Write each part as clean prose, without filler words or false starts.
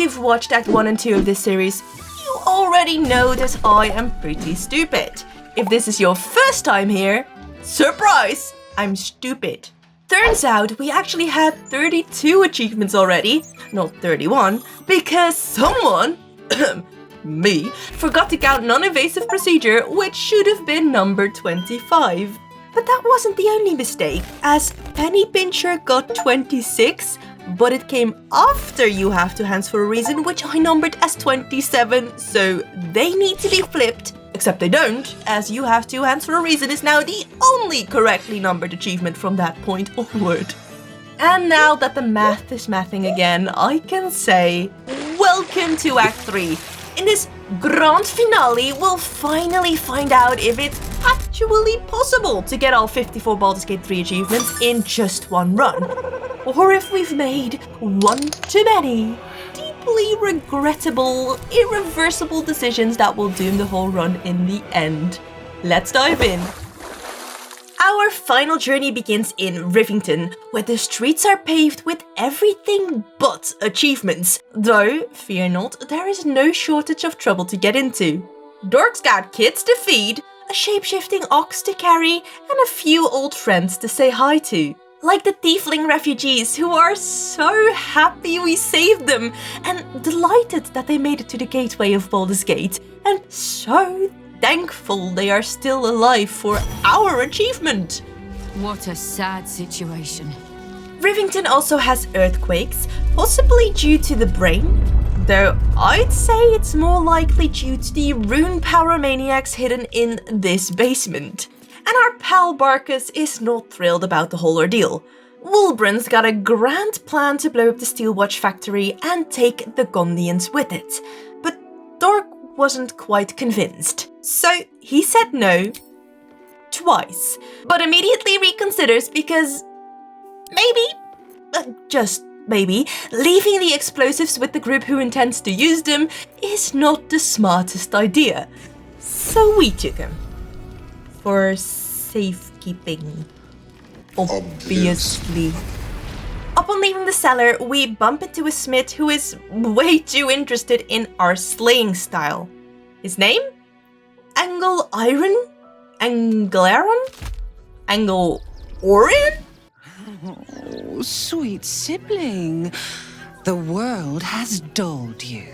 you've watched Act 1 and 2 of this series, you already know that I am pretty stupid. If this is your first time here, surprise! I'm stupid. Turns out we actually had 32 achievements already, not 31, because someone, me, forgot to count non-invasive procedure, which should have been number 25. But that wasn't the only mistake, as Penny Pincher got 26, but it came after you have two hands for a reason, which I numbered as 27, so they need to be flipped. Except they don't, as you have two hands for a reason is now the only correctly numbered achievement from that point onward. And now that the math is mathing again, I can say, welcome to Act 3. In this grand finale, we'll finally find out if it's actually possible to get all 54 Baldur's Gate 3 achievements in just one run. Or if we've made one too many, deeply regrettable, irreversible decisions that will doom the whole run in the end. Let's dive in. Our final journey begins in Rivington, where the streets are paved with everything but achievements. Though, fear not, there is no shortage of trouble to get into. Dorks got kids to feed, a shape-shifting ox to carry, and a few old friends to say hi to. Like the tiefling refugees, who are so happy we saved them, and delighted that they made it to the gateway of Baldur's Gate, and so thankful they are still alive for our achievement. What a sad situation. Rivington also has earthquakes, possibly due to the brain, though I'd say it's more likely due to the rune pyromaniacs hidden in this basement. And our pal Barkus is not thrilled about the whole ordeal. Wulbran's got a grand plan to blow up the Steelwatch factory and take the Gondians with it, but Dork wasn't quite convinced. So he said no twice, but immediately reconsiders because maybe, just maybe, leaving the explosives with the group who intends to use them is not the smartest idea. So we took him. For safekeeping, obviously. Upon leaving the cellar, we bump into a smith who is way too interested in our slaying style. His name? Angle Iron? Angleron? Angle Orion? Oh, sweet sibling. The world has dulled you.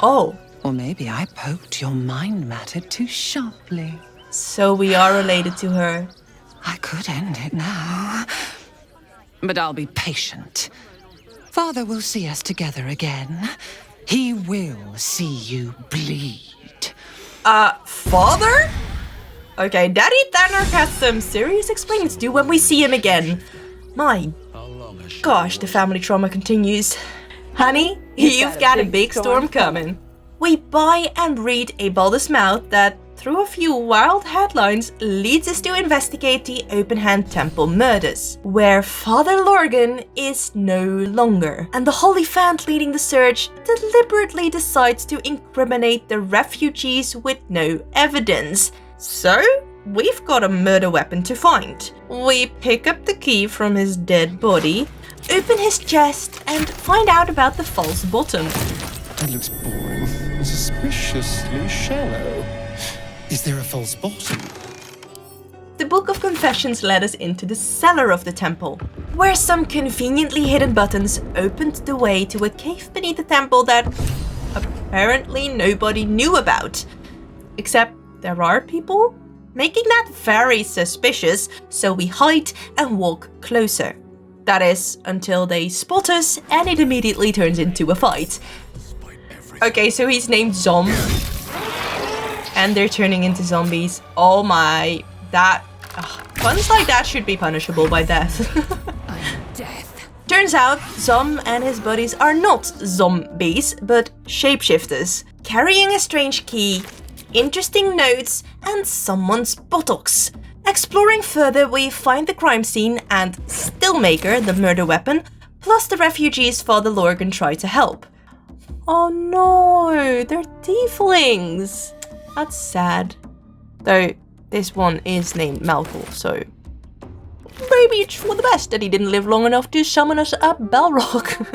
Oh. Or maybe I poked your mind matter too sharply. So we are related to her. I could end it now. But I'll be patient. Father will see us together again. He will see you bleed. Father? Okay, Daddy Thanark has some serious explaining to do when we see him again. My gosh, the family trauma continues. Honey, you've got a big storm coming. We buy and read a Baldur's Mouth that, through a few wild headlines, leads us to investigate the Open Hand Temple murders, where Father Lorgan is no longer. And the Holy Fant leading the search deliberately decides to incriminate the refugees with no evidence. So, we've got a murder weapon to find. We pick up the key from his dead body, open his chest, and find out about the false bottom. It looks boring and suspiciously shallow. Is there a false bottom? The Book of Confessions led us into the cellar of the temple, where some conveniently hidden buttons opened the way to a cave beneath the temple that apparently nobody knew about. Except there are people, making that very suspicious, so we hide and walk closer. That is, until they spot us and it immediately turns into a fight. Okay, so he's named Zom. And they're turning into zombies. Oh my, puns like that should be punishable by death. Death. Turns out, Zom and his buddies are not zombies, but shapeshifters, carrying a strange key, interesting notes, and someone's buttocks. Exploring further, we find the crime scene and Stillmaker, the murder weapon, plus the refugees Father Lorgan try to help. Oh no, they're tieflings. That's sad. Though, this one is named Malkul, so maybe it's for the best that he didn't live long enough to summon us a Balrog.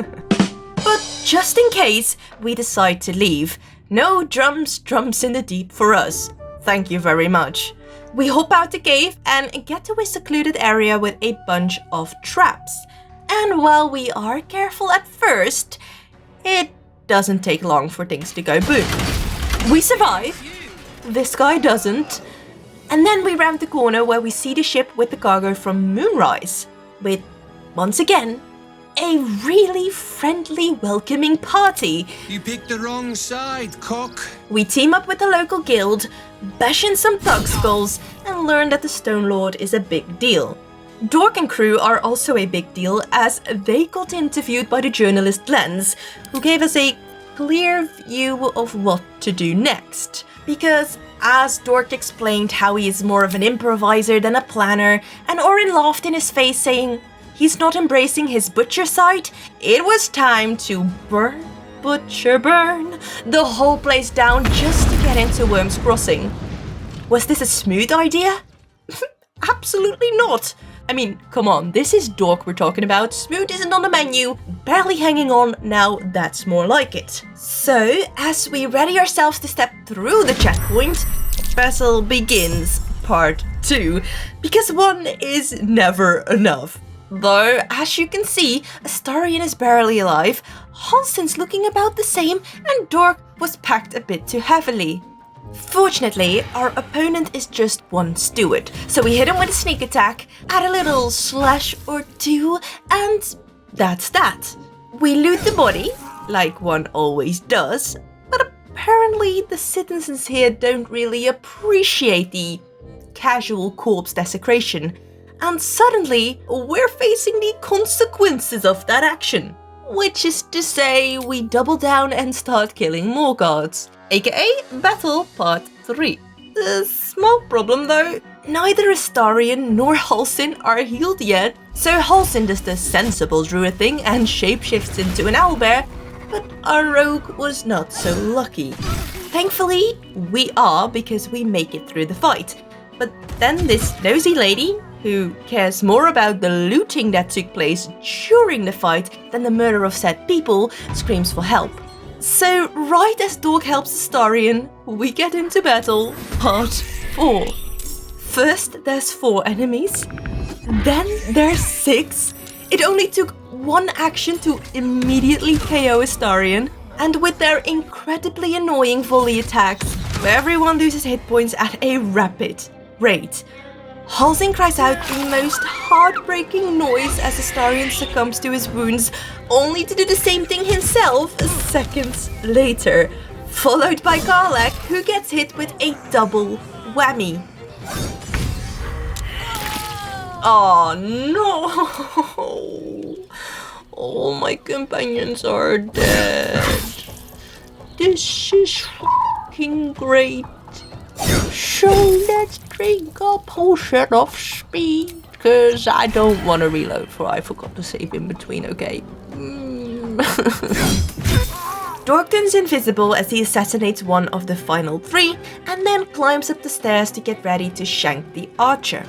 But just in case we decide to leave. No drums in the deep for us. Thank you very much. We hop out the cave and get to a secluded area with a bunch of traps. And while we are careful at first, it doesn't take long for things to go boom. We survive. This guy doesn't. And then we round the corner where we see the ship with the cargo from Moonrise. With, once again, a really friendly, welcoming party. You picked the wrong side, cock. We team up with the local guild, bash in some thug skulls, and learn that the Stone Lord is a big deal. Dork and crew are also a big deal as they got interviewed by the journalist Lens, who gave us a clear view of what to do next. Because as Dork explained how he is more of an improviser than a planner, and Orin laughed in his face saying he's not embracing his butcher side, it was time to burn the whole place down just to get into Worm's Crossing. Was this a smooth idea? Absolutely not. I mean, come on, this is Dork we're talking about. Smooth isn't on the menu. Barely hanging on, now that's more like it. So, as we ready ourselves to step through the checkpoint, battle begins, part 2. Because 1 is never enough. Though, as you can see, Astarion is barely alive, Halsin's looking about the same, and Dork was packed a bit too heavily. Fortunately, our opponent is just one steward, so we hit him with a sneak attack, add a little slash or two, and that's that. We loot the body, like one always does, but apparently the citizens here don't really appreciate the casual corpse desecration, and suddenly we're facing the consequences of that action. Which is to say, we double down and start killing more guards. AKA Battle Part 3. A small problem though, neither Astarion nor Halsin are healed yet, so Halsin does the sensible druid thing and shapeshifts into an owlbear, but our rogue was not so lucky. Thankfully, we are because we make it through the fight. But then this nosy lady, who cares more about the looting that took place during the fight than the murder of said people, screams for help. So right as Dork helps Astarion, we get into battle, part 4. First there's 4 enemies, then there's 6. It only took 1 action to immediately KO Astarion, and with their incredibly annoying volley attacks, everyone loses hit points at a rapid rate. Halsin cries out the most heartbreaking noise as Astarion succumbs to his wounds, only to do the same thing himself seconds later, followed by Karlach, who gets hit with a double whammy. Oh no! All my companions are dead. This is fucking great. So let's drink a potion of speed, because I don't want to reload for I forgot to save in between, okay? Dork turns invisible as he assassinates one of the final 3, and then climbs up the stairs to get ready to shank the archer.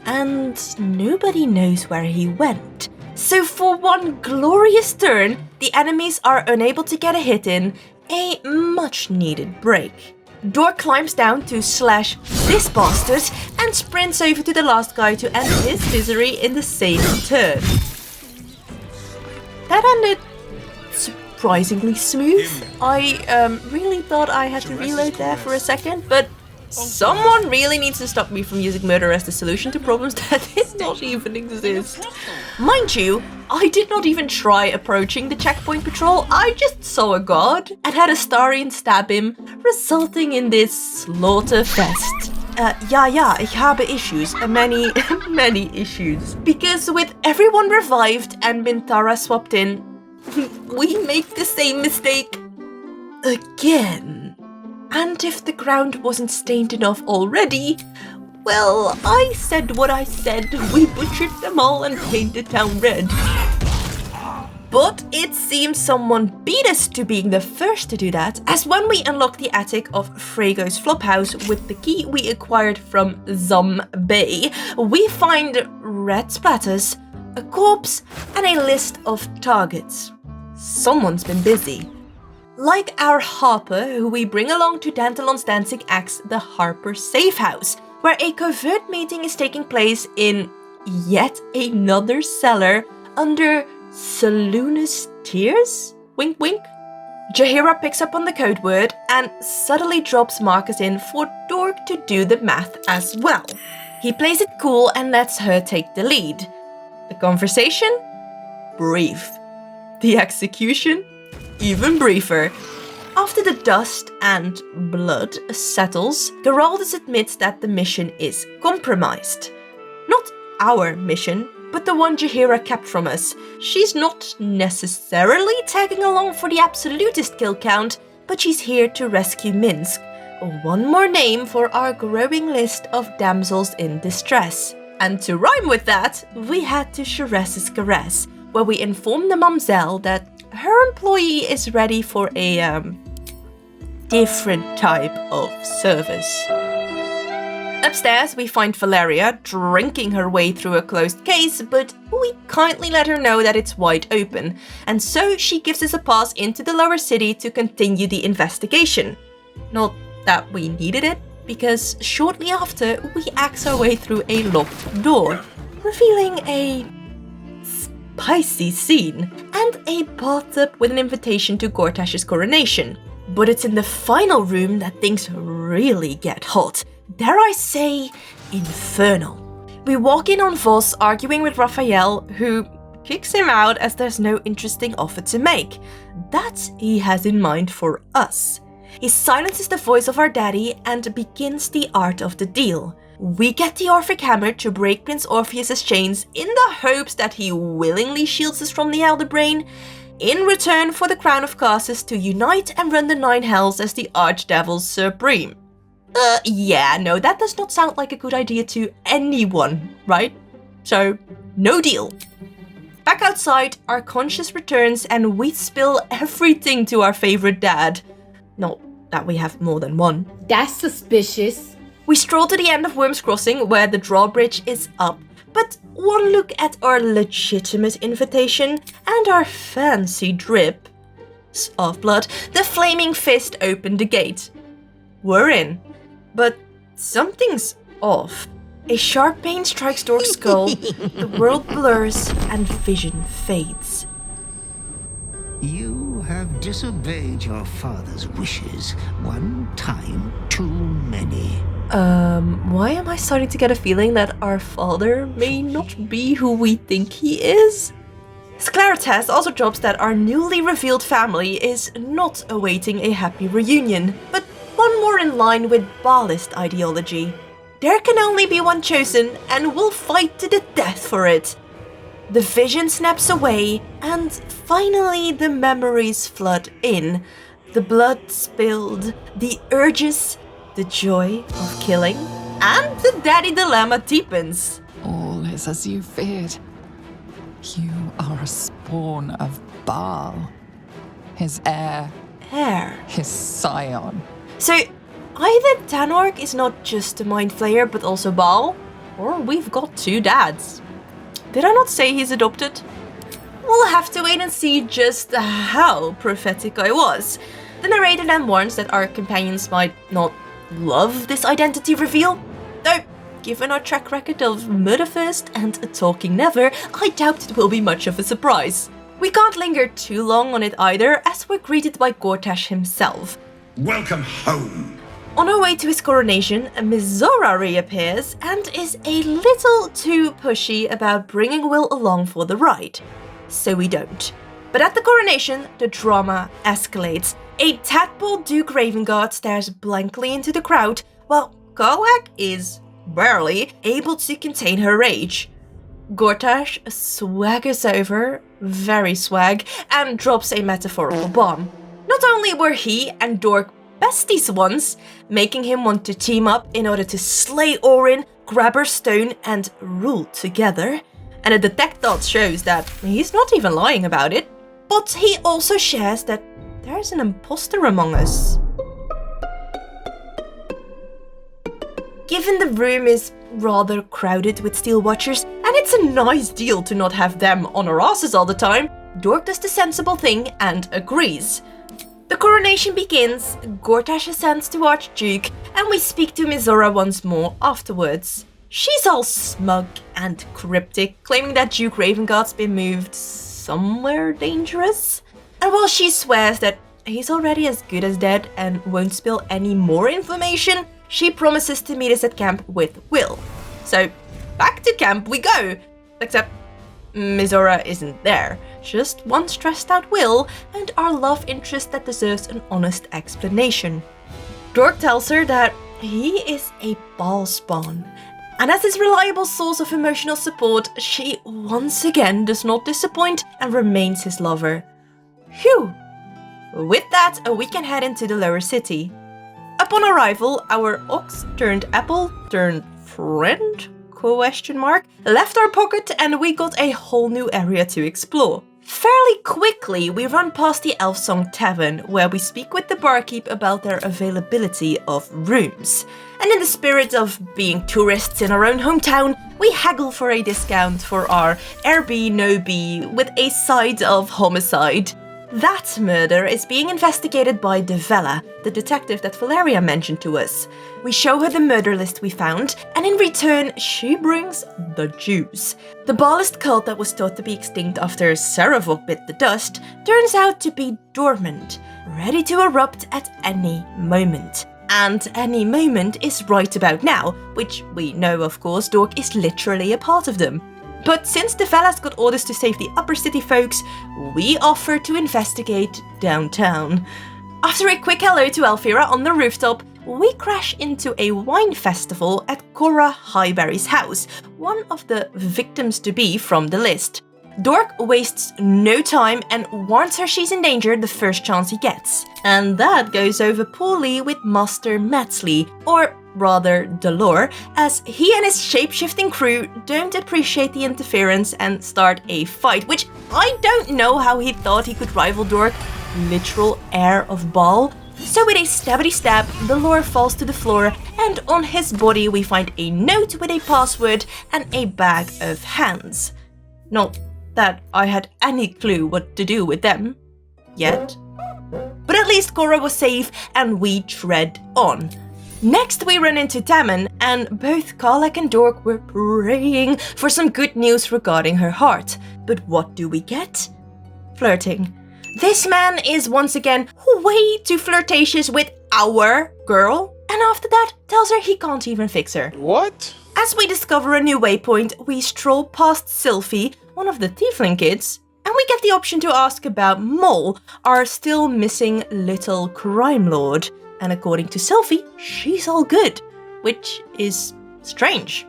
And nobody knows where he went. So for one glorious turn, the enemies are unable to get a hit in, a much needed break. Dork climbs down to slash this bastard and sprints over to the last guy to end his misery in the same turn. That ended surprisingly smooth. I really thought I had to reload there for a second, but someone really needs to stop me from using murder as the solution to problems that did not even exist. Mind you, I did not even try approaching the checkpoint patrol, I just saw a guard and had Astarion stab him, resulting in this slaughter fest. Ja, ich habe issues, many issues. Because with everyone revived and Mintara swapped in, we make the same mistake again. And if the ground wasn't stained enough already, well, I said what I said. We butchered them all and painted the town red. But it seems someone beat us to being the first to do that, as when we unlock the attic of Frego's flophouse with the key we acquired from Zom Bay, we find red splatters, a corpse, and a list of targets. someone's been busy. Like our Harper, who we bring along to Dantalon's dancing acts, the Harper Safe House, where a covert meeting is taking place in yet another cellar under Saloon's tears? Wink wink. Jaheira picks up on the code word and subtly drops Marcus in for Dork to do the math as well. He plays it cool and lets her take the lead. The conversation? Brief. The execution? Even briefer. After the dust and blood settles, Geraldus admits that the mission is compromised. Not our mission, but the one Jaheira kept from us. She's not necessarily tagging along for the absolutist kill count, but she's here to rescue Minsk. One more name for our growing list of damsels in distress. And to rhyme with that, we head to Sherez's Caress, where we inform the mamzelle that her employee is ready for a, different type of service. Upstairs, we find Valeria drinking her way through a closed case, but we kindly let her know that it's wide open, and so she gives us a pass into the lower city to continue the investigation. Not that we needed it, because shortly after, we axe our way through a locked door, revealing a spicy scene and a bathtub with an invitation to Gortash's coronation. But it's in the final room that things really get hot. Dare I say, infernal. We walk in on Voss arguing with Raphael, who kicks him out as there's no interesting offer to make. That he has in mind for us. He silences the voice of our daddy and begins the art of the deal. We get the Orphic Hammer to break Prince Orpheus's chains in the hopes that he willingly shields us from the Elder Brain, in return for the Crown of Casters to unite and run the Nine Hells as the Archdevil Supreme. Yeah, no, that does not sound like a good idea to anyone, right? So, no deal. Back outside, our conscience returns and we spill everything to our favorite dad. Not that we have more than one. That's suspicious. We stroll to the end of Worm's Crossing, where the drawbridge is up, but one look at our legitimate invitation and our fancy drip of blood, the flaming fist opened the gate. We're in. But something's off. A sharp pain strikes Dork's skull, the world blurs, and vision fades. You have disobeyed your father's wishes one time too many. Why am I starting to get a feeling that our father may not be who we think he is? Sclaratas also drops that our newly revealed family is not awaiting a happy reunion, but one more in line with Baalist ideology. There can only be one chosen, and we'll fight to the death for it. The vision snaps away, and finally the memories flood in. The blood spilled, the urges, the joy of killing, and the daddy dilemma deepens. All is as you feared. You are a spawn of Baal. His heir. His scion. So, either Tanorg is not just a mind flayer but also Baal, or we've got two dads. Did I not say he's adopted? We'll have to wait and see just how prophetic I was. The narrator then warns that our companions might not love this identity reveal, though given our track record of murder first and talking never, I doubt it will be much of a surprise. We can't linger too long on it either, as we're greeted by Gortash himself. Welcome home. On our way to his coronation, Mizora reappears and is a little too pushy about bringing Will along for the ride. So we don't. But at the coronation, the drama escalates. A tadpole Duke Ravengard stares blankly into the crowd, while Karlach is barely able to contain her rage. Gortash swaggers over, very swag, and drops a metaphorical bomb. Not only were he and Dork besties once, making him want to team up in order to slay Orin, grab her stone, and rule together. And a detect dot shows that he's not even lying about it, but he also shares that there's an imposter among us. Given the room is rather crowded with Steel Watchers, and it's a nice deal to not have them on our asses all the time, Dork does the sensible thing and agrees. The coronation begins, Gortash ascends to Archduke, and we speak to Mizora once more afterwards. She's all smug and cryptic, claiming that Duke Ravengard's been moved somewhere dangerous. And while she swears that he's already as good as dead and won't spill any more information, she promises to meet us at camp with Will. So, back to camp we go! Except Mizora isn't there, just one stressed out Will and our love interest that deserves an honest explanation. Dork tells her that he is a Baal spawn, and as his reliable source of emotional support, she once again does not disappoint and remains his lover. Phew! With that, we can head into the lower city. Upon arrival, our ox turned apple turned friend? Left our pocket and we got a whole new area to explore. Fairly quickly, we run past the Elfsong Tavern, where we speak with the barkeep about their availability of rooms. And in the spirit of being tourists in our own hometown, we haggle for a discount for our Airbnb no B with a side of homicide. That murder is being investigated by Devella, the detective that Valeria mentioned to us. We show her the murder list we found, and in return, she brings the juice. The Baalist cult that was thought to be extinct after Saravok bit the dust turns out to be dormant, ready to erupt at any moment. And any moment is right about now, which we know, of course, Dork is literally a part of them. But since the Vella's got orders to save the upper city folks, we offer to investigate downtown. After a quick hello to Elvira on the rooftop, we crash into a wine festival at Cora Highberry's house, one of the victims-to-be from the list. Dork wastes no time and warns her she's in danger the first chance he gets. And that goes over poorly with Master Metzley, or rather Delore, as he and his shape-shifting crew don't appreciate the interference and start a fight, which I don't know how he thought he could rival Dork, literal heir of Baal. So with a stabbity stab, Delore falls to the floor, and on his body we find a note with a password and a bag of hands. Not that I had any clue what to do with them. Yet. But at least Cora was safe and we tread on. Next we run into Tammin, and both Karlach and Dork were praying for some good news regarding her heart. But what do we get? Flirting. This man is once again way too flirtatious with our girl, and after that tells her he can't even fix her. What? As we discover a new waypoint, we stroll past Sylphie, one of the Tiefling kids, and we get the option to ask about Mol, our still missing little crime lord. And according to Sylphie, she's all good, which is strange.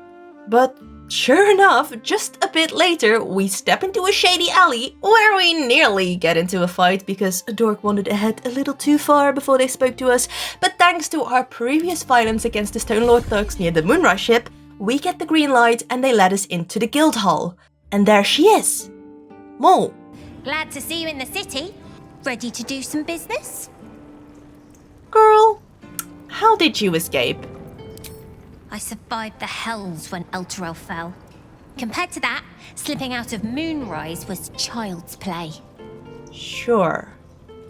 But sure enough, just a bit later, we step into a shady alley where we nearly get into a fight because Dork wandered ahead a little too far before they spoke to us. But thanks to our previous violence against the Stone Lord thugs near the Moonrise ship, we get the green light and they let us into the guild hall. And there she is. Mol. Glad to see you in the city. Ready to do some business? Girl, how did you escape? I survived the hells when Elturel fell. Compared to that, slipping out of Moonrise was child's play. Sure.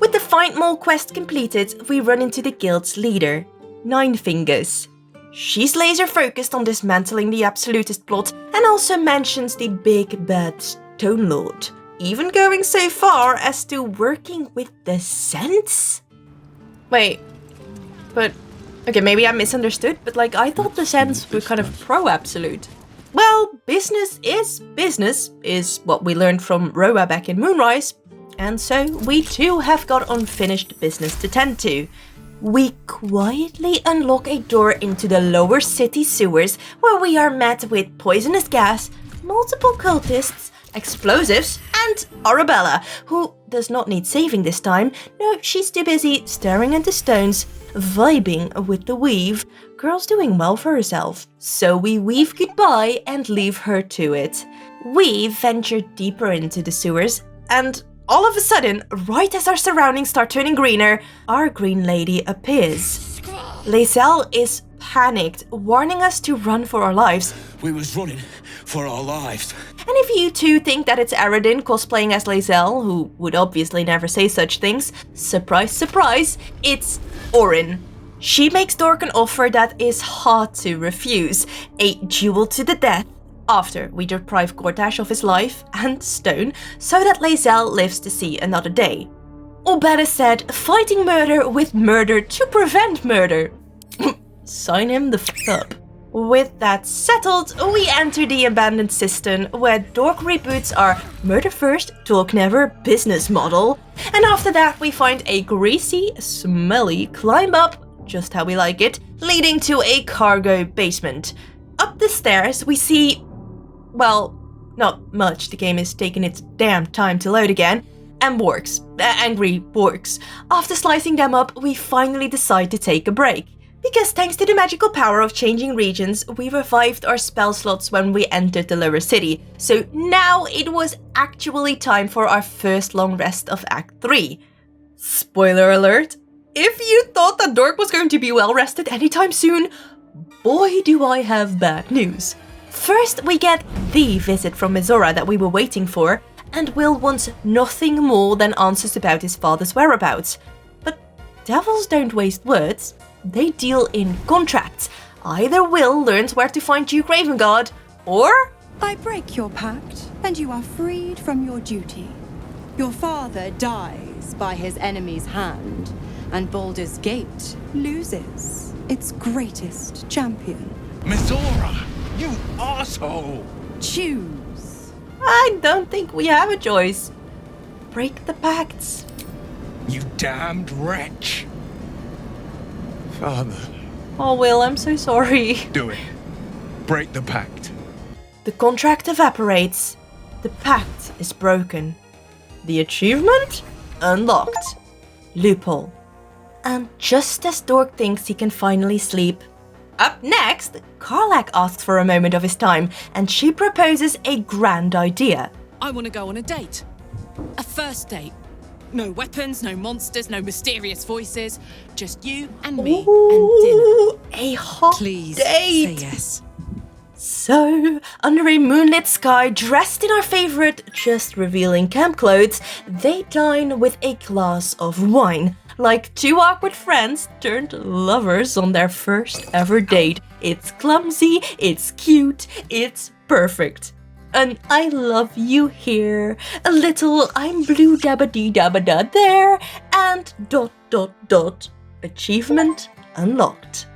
With the Find Mole quest completed, we run into the guild's leader, Nine Fingers. She's laser focused on dismantling the Absolutist plot and also mentions the big bad Stone Lord, even going so far as to working with the Scents? Wait, but okay, maybe I misunderstood, but like I thought the Scents were kind of pro-absolute. Well, business is what we learned from Roa back in Moonrise, and so we too have got unfinished business to tend to. We quietly unlock a door into the lower city sewers where we are met with poisonous gas, multiple cultists, explosives, and Arabella, who does not need saving this time. No, she's too busy staring at the stones, vibing with the weave. Girl's doing well for herself. So we weave goodbye and leave her to it. We venture deeper into the sewers, and all of a sudden, right as our surroundings start turning greener, our green lady appears. Lae'zel is panicked, warning us to run for our lives. We was running for our lives. And if you too think that it's Aradin cosplaying as Lae'zel, who would obviously never say such things, surprise, surprise, it's Orin. She makes Dork an offer that is hard to refuse, a duel to the death, after we deprive Gortash of his life and stone, so that Lae'zel lives to see another day. Or better said, fighting murder with murder to prevent murder. Sign him the f up. With that settled, we enter the abandoned cistern, where Dork reboots our murder first, talk never business model. And after that we find a greasy, smelly climb up, just how we like it, leading to a cargo basement. Up the stairs we see, well, not much, the game is taking its damn time to load again, and Borks, angry Borks. After slicing them up, we finally decide to take a break. Because thanks to the magical power of changing regions, we revived our spell slots when we entered the lower city. So now it was actually time for our first long rest of Act 3. Spoiler alert, if you thought that Dork was going to be well rested anytime soon, boy do I have bad news. First we get the visit from Mizora that we were waiting for, and Will wants nothing more than answers about his father's whereabouts. But devils don't waste words. They deal in contracts. Either Will learns where to find Duke Ravengard, or I break your pact, and you are freed from your duty. Your father dies by his enemy's hand, and Baldur's Gate loses its greatest champion. Mizora, you arsehole! Choose. I don't think we have a choice. Break the pacts. You damned wretch! Father. Oh, Will, I'm so sorry. Do it. Break the pact. The contract evaporates. The pact is broken. The achievement? Unlocked. Loophole. And just as Dork thinks he can finally sleep, up next, Karlach asks for a moment of his time, and she proposes a grand idea. I want to go on a date. A first date. No weapons, no monsters, no mysterious voices. Just you and me and dinner. A hot Please date. say yes. So, under a moonlit sky, dressed in our favorite, just revealing camp clothes, they dine with a glass of wine, like two awkward friends turned lovers on their first ever date. It's clumsy, it's cute, it's perfect. An I love you here, a little I'm blue dabba dee dabba da there, and ... Achievement unlocked.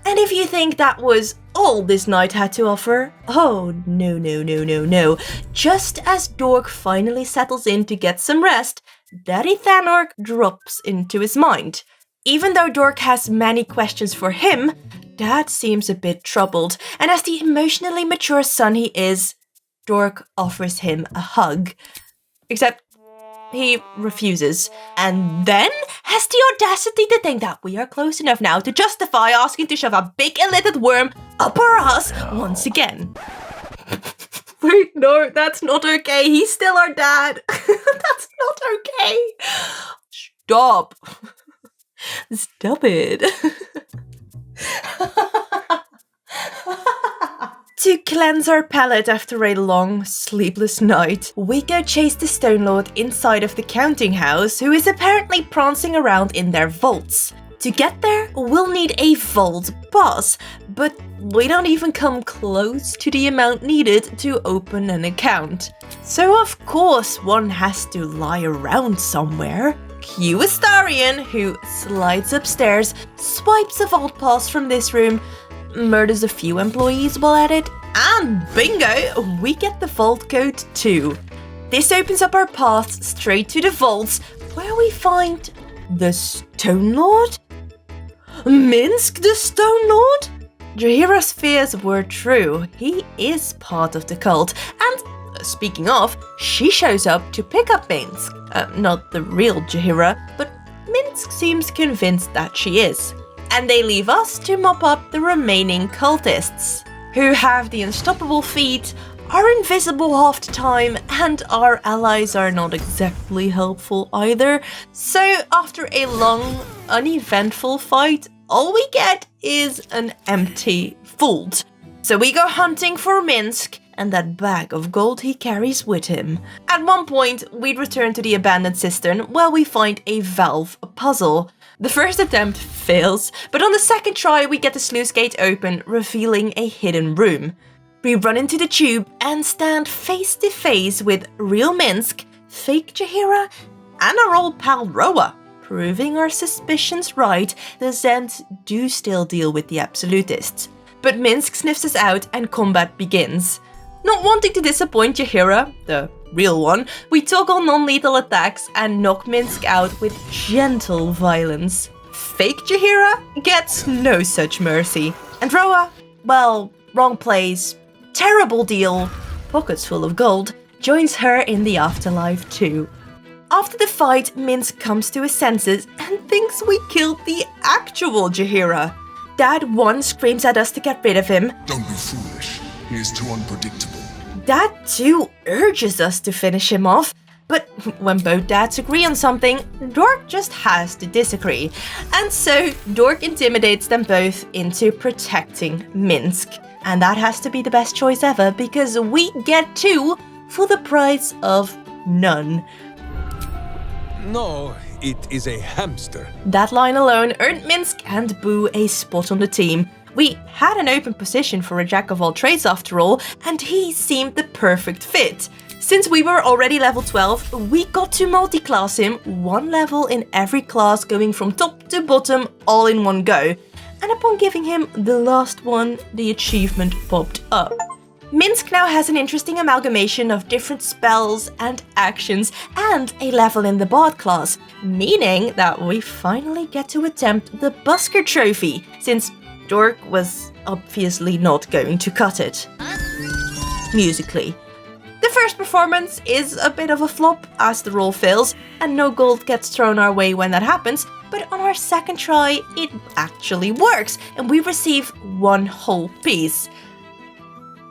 And if you think that was all this night had to offer, oh no. Just as Dork finally settles in to get some rest, Daddy Thanork drops into his mind. Even though Dork has many questions for him, Dad seems a bit troubled, and as the emotionally mature son he is, Dork offers him a hug. Except he refuses, and then has the audacity to think that we are close enough now to justify asking to shove a big illiterate worm up our ass once again. Wait, no, that's not okay. He's still our dad. That's not okay. Stop. Stop it. To cleanse our palate after a long, sleepless night, we go chase the Stone Lord inside of the counting house, who is apparently prancing around in their vaults. To get there, we'll need a vault pass, but we don't even come close to the amount needed to open an account. So of course one has to lie around somewhere. Cue Astarion, who slides upstairs, swipes a vault pass from this room, murders a few employees while at it, and bingo, we get the vault code too. This opens up our path straight to the vaults, where we find the Stone Lord? Minsk the Stone Lord? Jaheira's fears were true. He is part of the cult, and speaking of, she shows up to pick up Minsk. Not the real Jaheira, but Minsk seems convinced that she is. And they leave us to mop up the remaining cultists, who have the unstoppable feat, are invisible half the time, and our allies are not exactly helpful either. So after a long, uneventful fight, all we get is an empty vault. So we go hunting for Minsk, and that bag of gold he carries with him. At one point, we'd return to the abandoned cistern where we find a valve puzzle. The first attempt fails, but on the second try we get the sluice gate open, revealing a hidden room. We run into the tube and stand face to face with real Minsk, fake Jaheira, and our old pal Roa. Proving our suspicions right, the Zends do still deal with the absolutists. But Minsk sniffs us out and combat begins. Not wanting to disappoint Jaheira, the real one, we toggle non-lethal attacks and knock Minsk out with gentle violence. Fake Jaheira gets no such mercy. And Roa, well, wrong place, terrible deal, pockets full of gold, joins her in the afterlife too. After the fight, Minsk comes to his senses and thinks we killed the actual Jaheira. Dad 1 screams at us to get rid of him. Don't be foolish. He is too unpredictable. Dad 2 urges us to finish him off, but when both dads agree on something, Dork just has to disagree. And so Dork intimidates them both into protecting Minsk. And that has to be the best choice ever because we get 2 for the price of none. No, it is a hamster. That line alone earned Minsk and Boo a spot on the team. We had an open position for a jack of all trades after all, and he seemed the perfect fit. Since we were already level 12, we got to multi-class him 1 level in every class, going from top to bottom all in one go. And upon giving him the last one, the achievement popped up. Minsk now has an interesting amalgamation of different spells and actions and a level in the Bard class, meaning that we finally get to attempt the Busker trophy, since Dork was obviously not going to cut it. Musically. The first performance is a bit of a flop as the roll fails and no gold gets thrown our way when that happens, but on our second try it actually works and we receive 1 whole piece.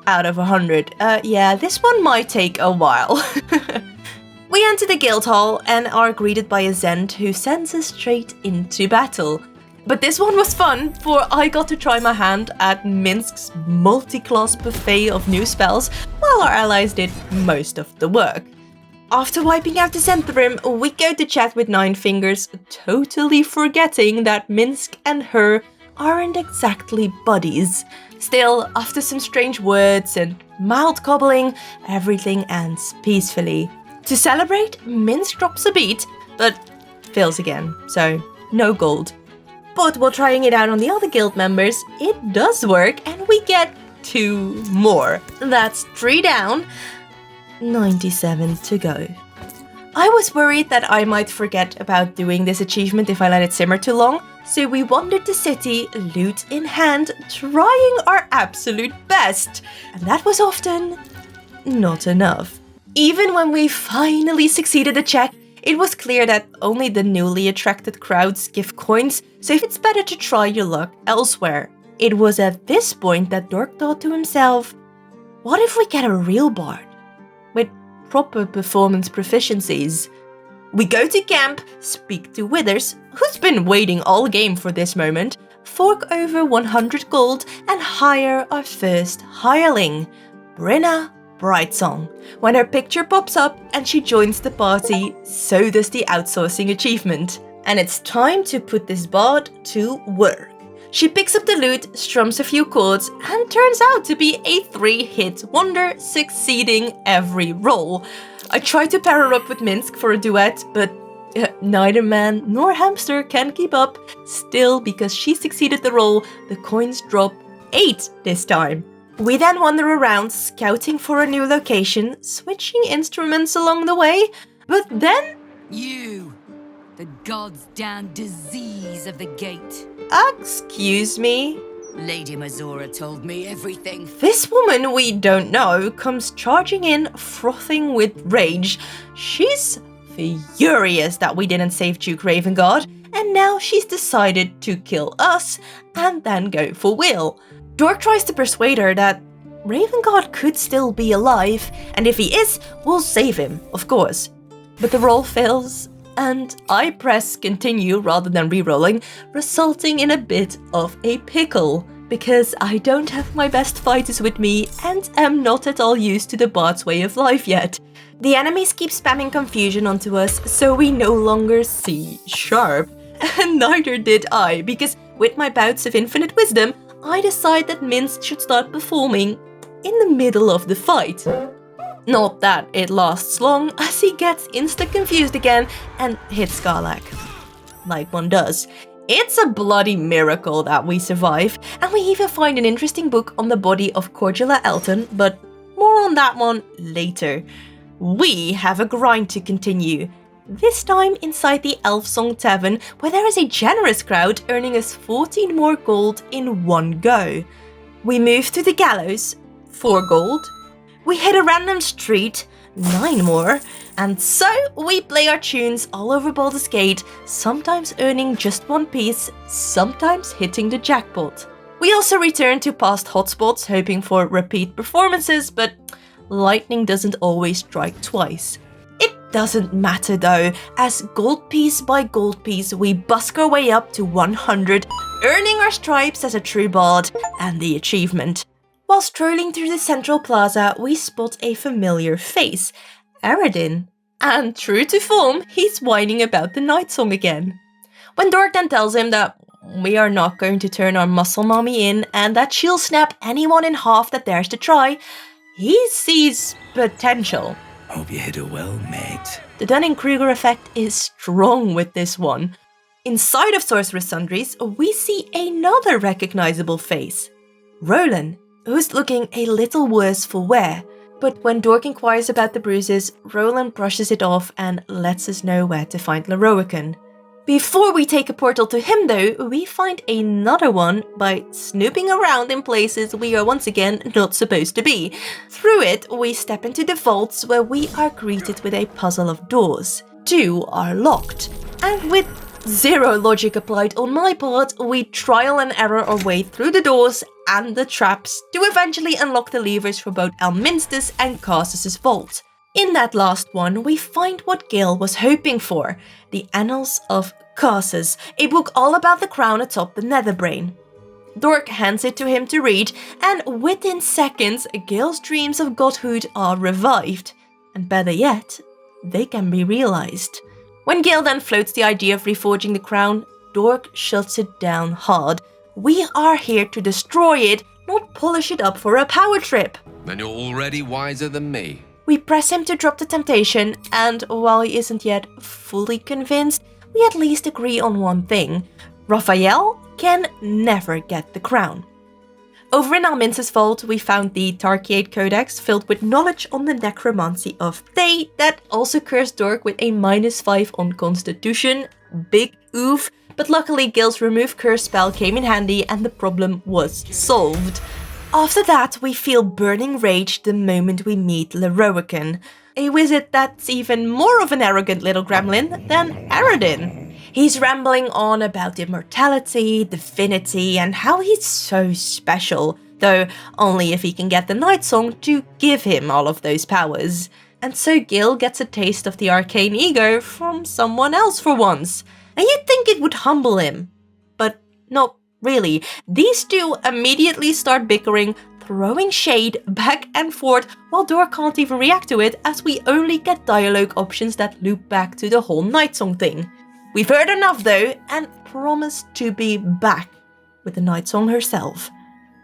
Out of 100. Yeah, this one might take a while. We enter the guild hall and are greeted by a Zend who sends us straight into battle. But this one was fun, for I got to try my hand at Minsk's multi-class buffet of new spells, while our allies did most of the work. After wiping out the Zentharim, we go to chat with Nine Fingers, totally forgetting that Minsk and her aren't exactly buddies. Still, after some strange words and mild cobbling, everything ends peacefully. To celebrate, Minsk drops a beat, but fails again, so no gold. But while trying it out on the other guild members, it does work and we get 2 more. That's 3 down, 97 to go. I was worried that I might forget about doing this achievement if I let it simmer too long, so we wandered the city, loot in hand, trying our absolute best. And that was often not enough. Even when we finally succeeded the check, it was clear that only the newly attracted crowds give coins, so it's better to try your luck elsewhere. It was at this point that Dork thought to himself, what if we get a real bard? With proper performance proficiencies. We go to camp, speak to Withers, who's been waiting all game for this moment, fork over 100 gold and hire our first hireling, Brenna Brightsong. When her picture pops up and she joins the party, so does the outsourcing achievement. And it's time to put this bard to work. She picks up the lute, strums a few chords, and turns out to be a 3-hit wonder, succeeding every roll. I tried to pair her up with Minsk for a duet, but neither man nor hamster can keep up. Still, because she succeeded the roll, the coins drop 8 this time. We then wander around, scouting for a new location, switching instruments along the way, but then... You! The goddamn disease of the gate. Excuse me? Lady Mazora told me everything. This woman we don't know comes charging in, frothing with rage. She's furious that we didn't save Duke Ravengard, and now she's decided to kill us and then go for Will. Dork tries to persuade her that Ravengard could still be alive, and if he is, we'll save him, of course. But the roll fails, and I press continue rather than re-rolling, resulting in a bit of a pickle. because I don't have my best fighters with me and am not at all used to the bard's way of life yet. The enemies keep spamming confusion onto us, so we no longer see sharp. And neither did I, because with my bouts of infinite wisdom, I decide that Mince should start performing in the middle of the fight. Not that it lasts long, as he gets insta-confused again and hits Karlach. Like one does. It's a bloody miracle that we survive, and we even find an interesting book on the body of Cordula Elton, but more on that one later. We have a grind to continue. This time inside the Elfsong Tavern, where there is a generous crowd earning us 14 more gold in one go. We move to the gallows, 4 gold. We hit a random street, 9 more. And so we play our tunes all over Baldur's Gate, sometimes earning just 1 piece, sometimes hitting the jackpot. We also return to past hotspots, hoping for repeat performances, but lightning doesn't always strike twice. It doesn't matter though, as gold piece by gold piece we busk our way up to 100, earning our stripes as a true bard and the achievement. While strolling through the central plaza, we spot a familiar face, Aradin. And true to form, he's whining about the night song again. When Dork then tells him that we are not going to turn our muscle mommy in and that she'll snap anyone in half that dares to try, he sees potential. Hope you hit her well, mate. The Dunning-Kruger effect is strong with this one. Inside of Sorcerer's Sundries, we see another recognizable face. Roland, who's looking a little worse for wear. But when Dork inquires about the bruises, Roland brushes it off and lets us know where to find Leroican. Before we take a portal to him though, we find another one by snooping around in places we are once again not supposed to be. Through it, we step into the vaults where we are greeted with a puzzle of doors. 2 are locked, and with zero logic applied on my part, we trial and error our way through the doors and the traps to eventually unlock the levers for both Elminster's and Carssus's vault. In that last one, we find what Gil was hoping for, the Annals of Carssus, a book all about the crown atop the Netherbrain. Dork hands it to him to read, and within seconds, Gil's dreams of godhood are revived. And better yet, they can be realized. When Gil then floats the idea of reforging the crown, Dork shuts it down hard. We are here to destroy it, not polish it up for a power trip. Then you're already wiser than me. We press him to drop the temptation, and while he isn't yet fully convinced, we at least agree on one thing. Raphael can never get the crown. Over in Almince's vault, we found the Tarkiate Codex filled with knowledge on the necromancy of Thay that also cursed Dork with a -5 on Constitution. Big oof, but luckily Gil's remove curse spell came in handy and the problem was solved. After that, we feel burning rage the moment we meet Leroican, a wizard that's even more of an arrogant little gremlin than Aradin. He's rambling on about immortality, divinity, and how he's so special, though only if he can get the Night Song to give him all of those powers. And so Gil gets a taste of the arcane ego from someone else for once. And you'd think it would humble him, but not really. These two immediately start bickering, throwing shade back and forth, while Dork can't even react to it as we only get dialogue options that loop back to the whole Night Song thing. We've heard enough though, and promise to be back with the Night Song herself.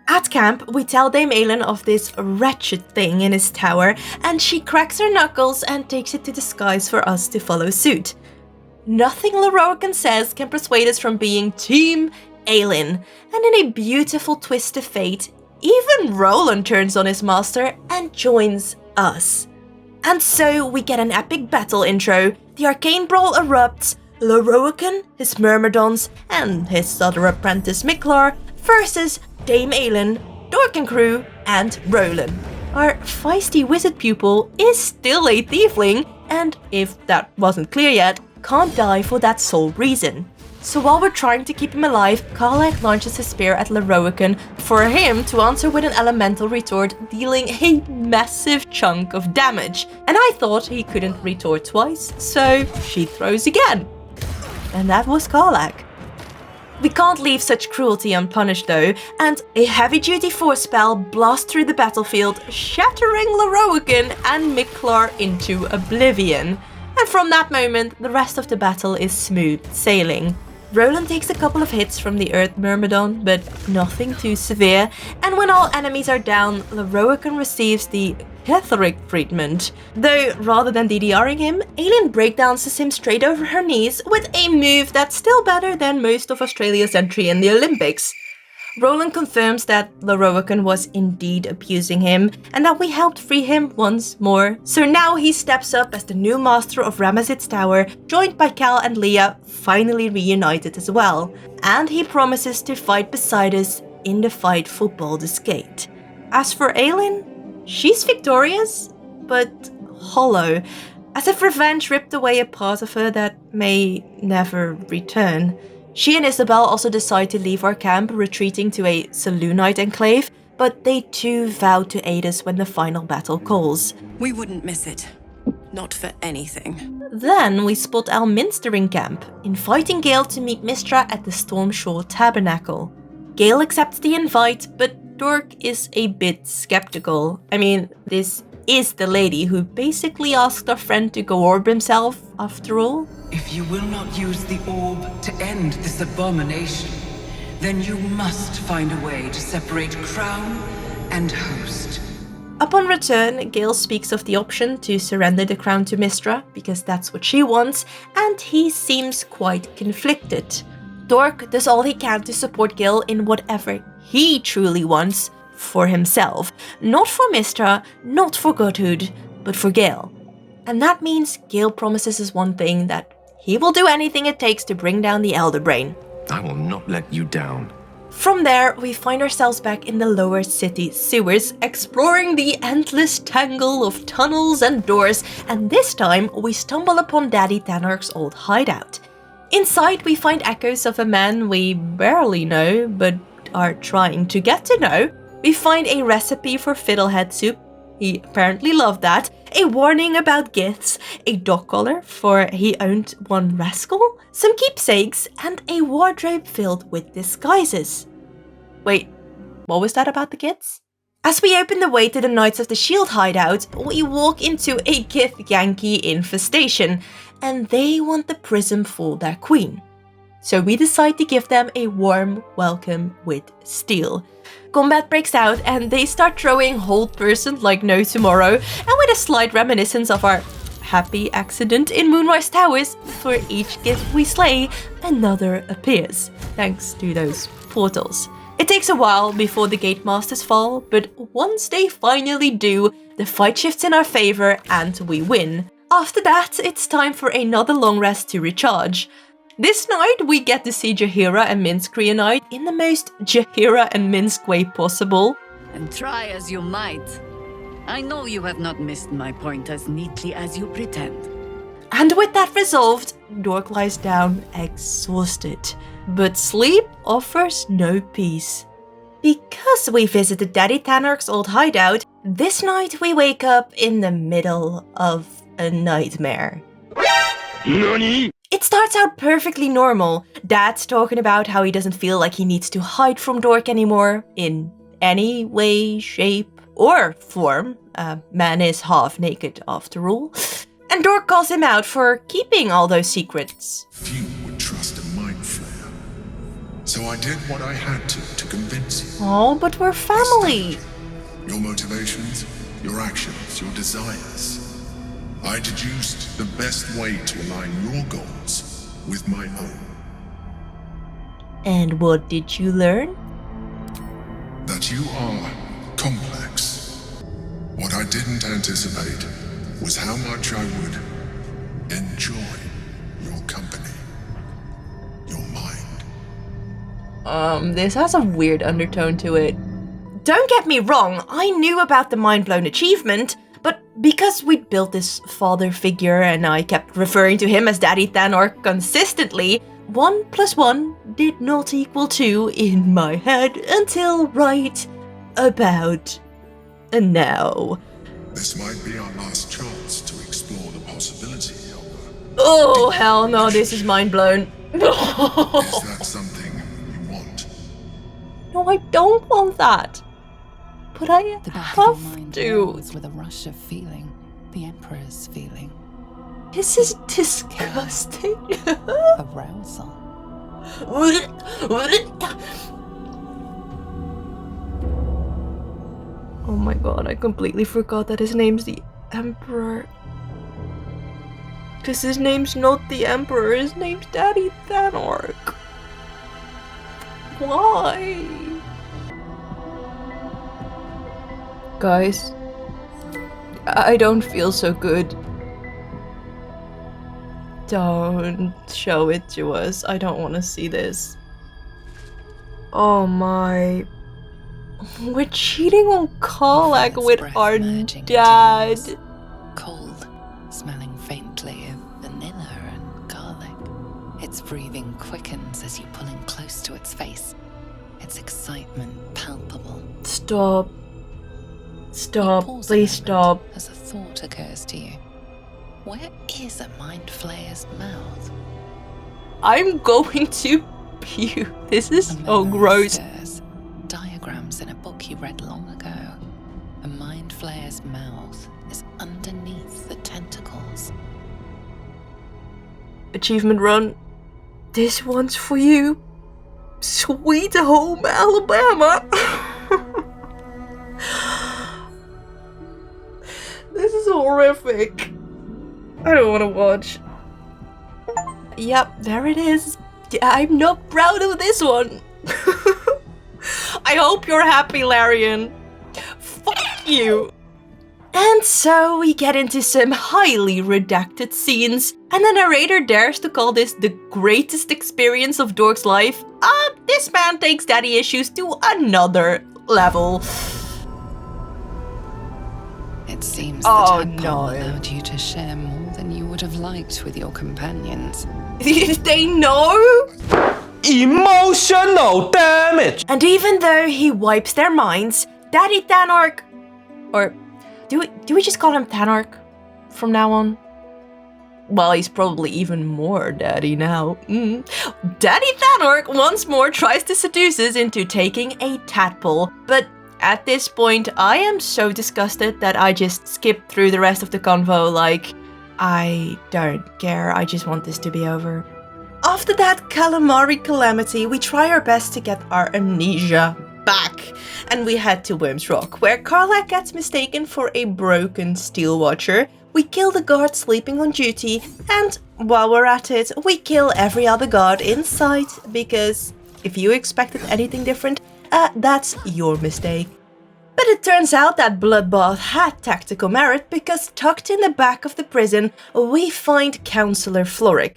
At camp, we tell Dame Aelin of this wretched thing in his tower, and she cracks her knuckles and takes it to the skies for us to follow suit. Nothing Leroican says can persuade us from being Team Aelin, and in a beautiful twist of fate, even Roland turns on his master and joins us. And so we get an epic battle intro, the arcane brawl erupts, Leroican, his myrmidons, and his other apprentice Miklar versus Dame Aelin, Dork and crew, and Roland. Our feisty wizard pupil is still a tiefling, and if that wasn't clear yet, can't die for that sole reason. So while we're trying to keep him alive, Karlach launches his spear at Leroican for him to answer with an elemental retort, dealing a massive chunk of damage. And I thought he couldn't retort twice, so she throws again. And that was Karlach. We can't leave such cruelty unpunished though, and a heavy-duty force spell blasts through the battlefield, shattering Lorroakan and Miklar into oblivion. And from that moment, the rest of the battle is smooth sailing. Roland takes a couple of hits from the Earth Myrmidon, but nothing too severe, and when all enemies are down, Lorroakan receives the Catholic treatment. Though, rather than DDRing him, Ailyn breakdances him straight over her knees with a move that's still better than most of Australia's entry in the Olympics. Roland confirms that Lorroakan was indeed abusing him, and that we helped free him once more. So now he steps up as the new master of Ramazith's Tower, joined by Cal and Leah, finally reunited as well. And he promises to fight beside us in the fight for Baldur's Gate. As for Ailyn, she's victorious, but hollow, as if revenge ripped away a part of her that may never return. She and Isabel also decide to leave our camp, retreating to a Selûnite enclave, but they too vow to aid us when the final battle calls. We wouldn't miss it. Not for anything. Then we spot Alminster in camp, inviting Gale to meet Mystra at the Stormshore Tabernacle. Gale accepts the invite, but Dork is a bit skeptical. I mean, this is the lady who basically asked our friend to go orb himself, after all. If you will not use the orb to end this abomination, then you must find a way to separate crown and host. Upon return, Gale speaks of the option to surrender the crown to Mystra, because that's what she wants, and he seems quite conflicted. Dork does all he can to support Gale in whatever he truly wants for himself. Not for Mystra, not for Godhood, but for Gale. And that means Gale promises us one thing, that he will do anything it takes to bring down the Elder Brain. I will not let you down. From there, we find ourselves back in the lower city sewers, exploring the endless tangle of tunnels and doors, and this time we stumble upon Daddy Tanark's old hideout. Inside, we find echoes of a man we barely know, but are trying to get to know. We find a recipe for fiddlehead soup. He apparently loved that. A warning about gifts, a dog collar for he owned one rascal, some keepsakes, and a wardrobe filled with disguises. Wait, what was that about the kids? As we open the way to the Knights of the Shield hideout, we walk into a Gith Yankee infestation, and they want the prism for their queen. So we decide to give them a warm welcome with steel. Combat breaks out and they start throwing hold person like no tomorrow, and with a slight reminiscence of our happy accident in Moonrise Towers, for each gift we slay, another appears, thanks to those portals. It takes a while before the Gate Masters fall, but once they finally do, the fight shifts in our favor and we win. After that, it's time for another long rest to recharge. This night, we get to see Jaheira and Minsk reunite in the most Jaheira and Minsk way possible. And try as you might, I know you have not missed my point as neatly as you pretend. And with that resolved, Dork lies down exhausted. But sleep offers no peace. Because we visited Daddy Tanark's old hideout, this night we wake up in the middle of a nightmare. NANI? It starts out perfectly normal. Dad's talking about how he doesn't feel like he needs to hide from Dork anymore, in any way, shape, or form. Man is half naked after all. And Dork calls him out for keeping all those secrets. Few would trust a mind flayer. So I did what I had to convince you. Oh, but we're family. Your motivations, your actions, your desires. I deduced the best way to align your goals with my own. And what did you learn? That you are complex. What I didn't anticipate was how much I would enjoy your company, your mind. This has a weird undertone to it. Don't get me wrong, I knew about the mind-blown achievement, but because we'd built this father figure and I kept referring to him as Daddy Tanark consistently, 1 + 1 did not equal 2 in my head until right about now. This might be our last chance to explore the possibility of Oh, hell no, this is mind blown. Is that something I don't want that. But I The back of your have mind to. whirls with a rush of feeling, the Emperor's feeling. This is disgusting. Arousal. Oh my god, I completely forgot that his name's the Emperor. Because his name's not the Emperor, his name's Daddy Thanork. Why? Guys, I don't feel so good. Don't show it to us. I don't want to see this. Oh my. We're cheating on Karlach with our dad. Cold, smelling faintly of vanilla and garlic. Its breathing quickens as you pull in close to its face. Its excitement palpable. Stop. Stop. Please stop. As a thought occurs to you. Where is a mind flayer's mouth? I'm going to puke. This is so gross. Diagrams in a book you read long ago. A mind flayer's mouth is underneath the tentacles. Achievement run. This one's for you. Sweet home Alabama. This is horrific. I don't want to watch. Yep, there it is. I'm not proud of this one. I hope you're happy, Larian. Fuck you. And so we get into some highly redacted scenes, and the narrator dares to call this the greatest experience of Dork's life. This man takes daddy issues to another level. It seems the tadpole allowed you to share more than you would have liked with your companions. They know? Emotional damage! And even though he wipes their minds, Daddy Thanork, or do we just call him Thanork from now on? Well, he's probably even more daddy now. Daddy Thanork once more tries to seduce us into taking a tadpole, but at this point, I am so disgusted that I just skip through the rest of the convo like, I don't care, I just want this to be over. After that calamari calamity, we try our best to get our amnesia back, and we head to Worm's Rock, where Karlach gets mistaken for a broken steel watcher. We kill the guard sleeping on duty, and while we're at it, we kill every other guard in sight, because if you expected anything different, that's your mistake. But it turns out that Bloodbath had tactical merit, because tucked in the back of the prison, we find Counselor Floric.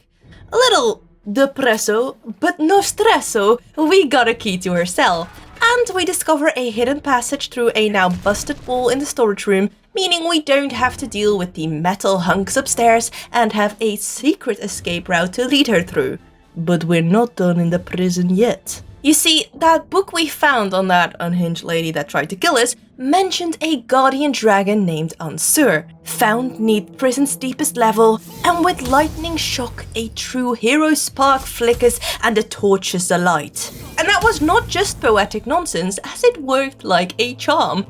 A little depresso, but no stresso, we got a key to her cell, and we discover a hidden passage through a now busted wall in the storage room, meaning we don't have to deal with the metal hunks upstairs and have a secret escape route to lead her through. But we're not done in the prison yet. You see, that book we found on that unhinged lady that tried to kill us mentioned a guardian dragon named Ansur, found neath prison's deepest level, and with lightning shock, a true hero spark flickers and the torches alight. And that was not just poetic nonsense, as it worked like a charm.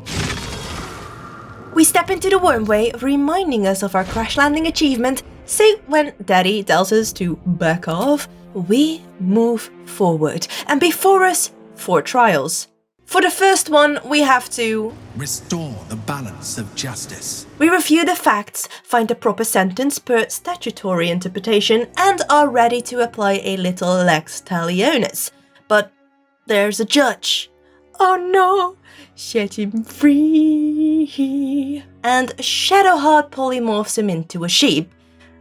We step into the wormway, reminding us of our crash landing achievement, so when Daddy tells us to back off, we move forward, and before us, 4 trials. For the first one, we have to restore the balance of justice. We review the facts, find the proper sentence per statutory interpretation, and are ready to apply a little lex talionis. But there's a judge. Oh no! Set him free! And Shadowheart polymorphs him into a sheep.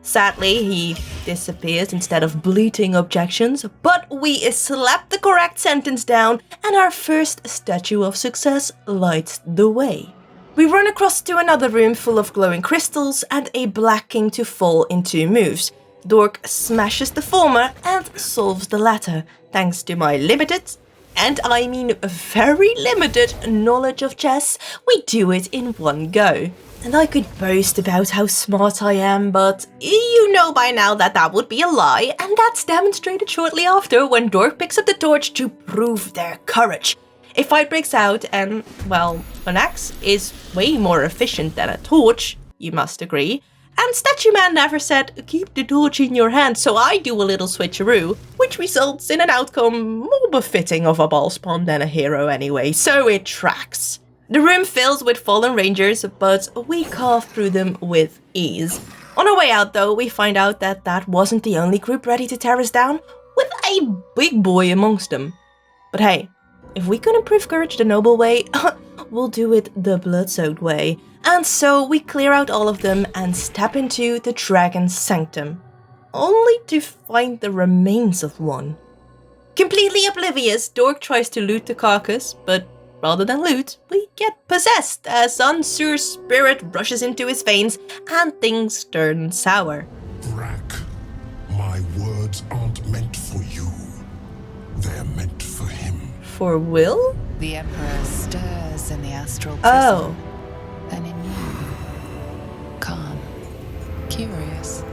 Sadly, he disappears instead of bleating objections, but we slap the correct sentence down, and our first statue of success lights the way. We run across to another room full of glowing crystals and a black king to fall in 2 moves. Dork smashes the former and solves the latter, thanks to my limited, and I mean very limited, knowledge of chess. We do it in one go. And I could boast about how smart I am, but you know by now that that would be a lie, and that's demonstrated shortly after when Dork picks up the torch to prove their courage. A fight breaks out and, well, an axe is way more efficient than a torch, you must agree. And Statue Man never said, keep the torch in your hand, so I do a little switcheroo, which results in an outcome more befitting of a ball spawn than a hero anyway, so it tracks. The room fills with fallen rangers, but we carve through them with ease. On our way out though, we find out that that wasn't the only group ready to tear us down, with a big boy amongst them. But hey, if we can improve courage the noble way, we'll do it the blood-soaked way. And so we clear out all of them and step into the Dragon's Sanctum, only to find the remains of one. Completely oblivious, Dork tries to loot the carcass, but rather than loot, we get possessed as Ansur's spirit rushes into his veins and things turn sour. Brack, my words aren't meant for you. They're meant for him. For Will? The Emperor stirs in the astral prison. Oh. Then in you. Calm. Curious.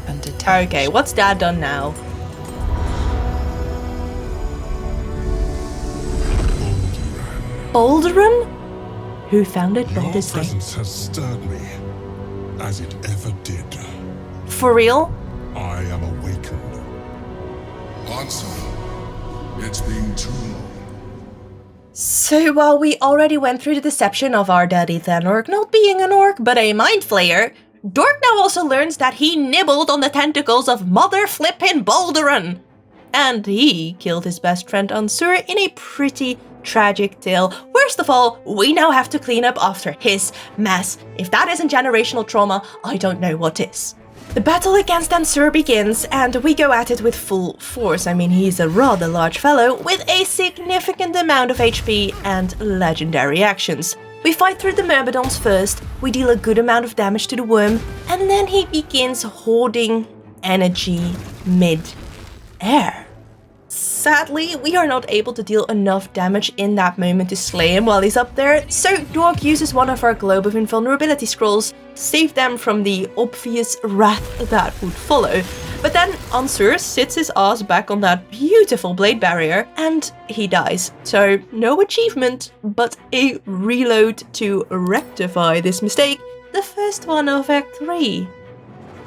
And detached. Okay, what's Dad done now? Baldur? Who founded Baldur's Gate? Your presence has stirred me, as it ever did. For real? I am awakened. Answer. It's been too long. So while we already went through the deception of our daddy Thanork not being an orc but a mind flayer, Dork now also learns that he nibbled on the tentacles of Mother Flippin' Balduran. And he killed his best friend Ansur in a pretty tragic tale. Worst of all, we now have to clean up after his mess. If that isn't generational trauma, I don't know what is. The battle against Ansur begins, and we go at it with full force. I mean, he's a rather large fellow with a significant amount of HP and legendary actions. We fight through the Myrmidons first, we deal a good amount of damage to the worm, and then he begins hoarding energy mid-air. Sadly, we are not able to deal enough damage in that moment to slay him while he's up there, so Dork uses one of our Globe of Invulnerability scrolls to save them from the obvious wrath that would follow. But then Ansur sits his ass back on that beautiful blade barrier and he dies. So no achievement, but a reload to rectify this mistake, the first one of Act 3.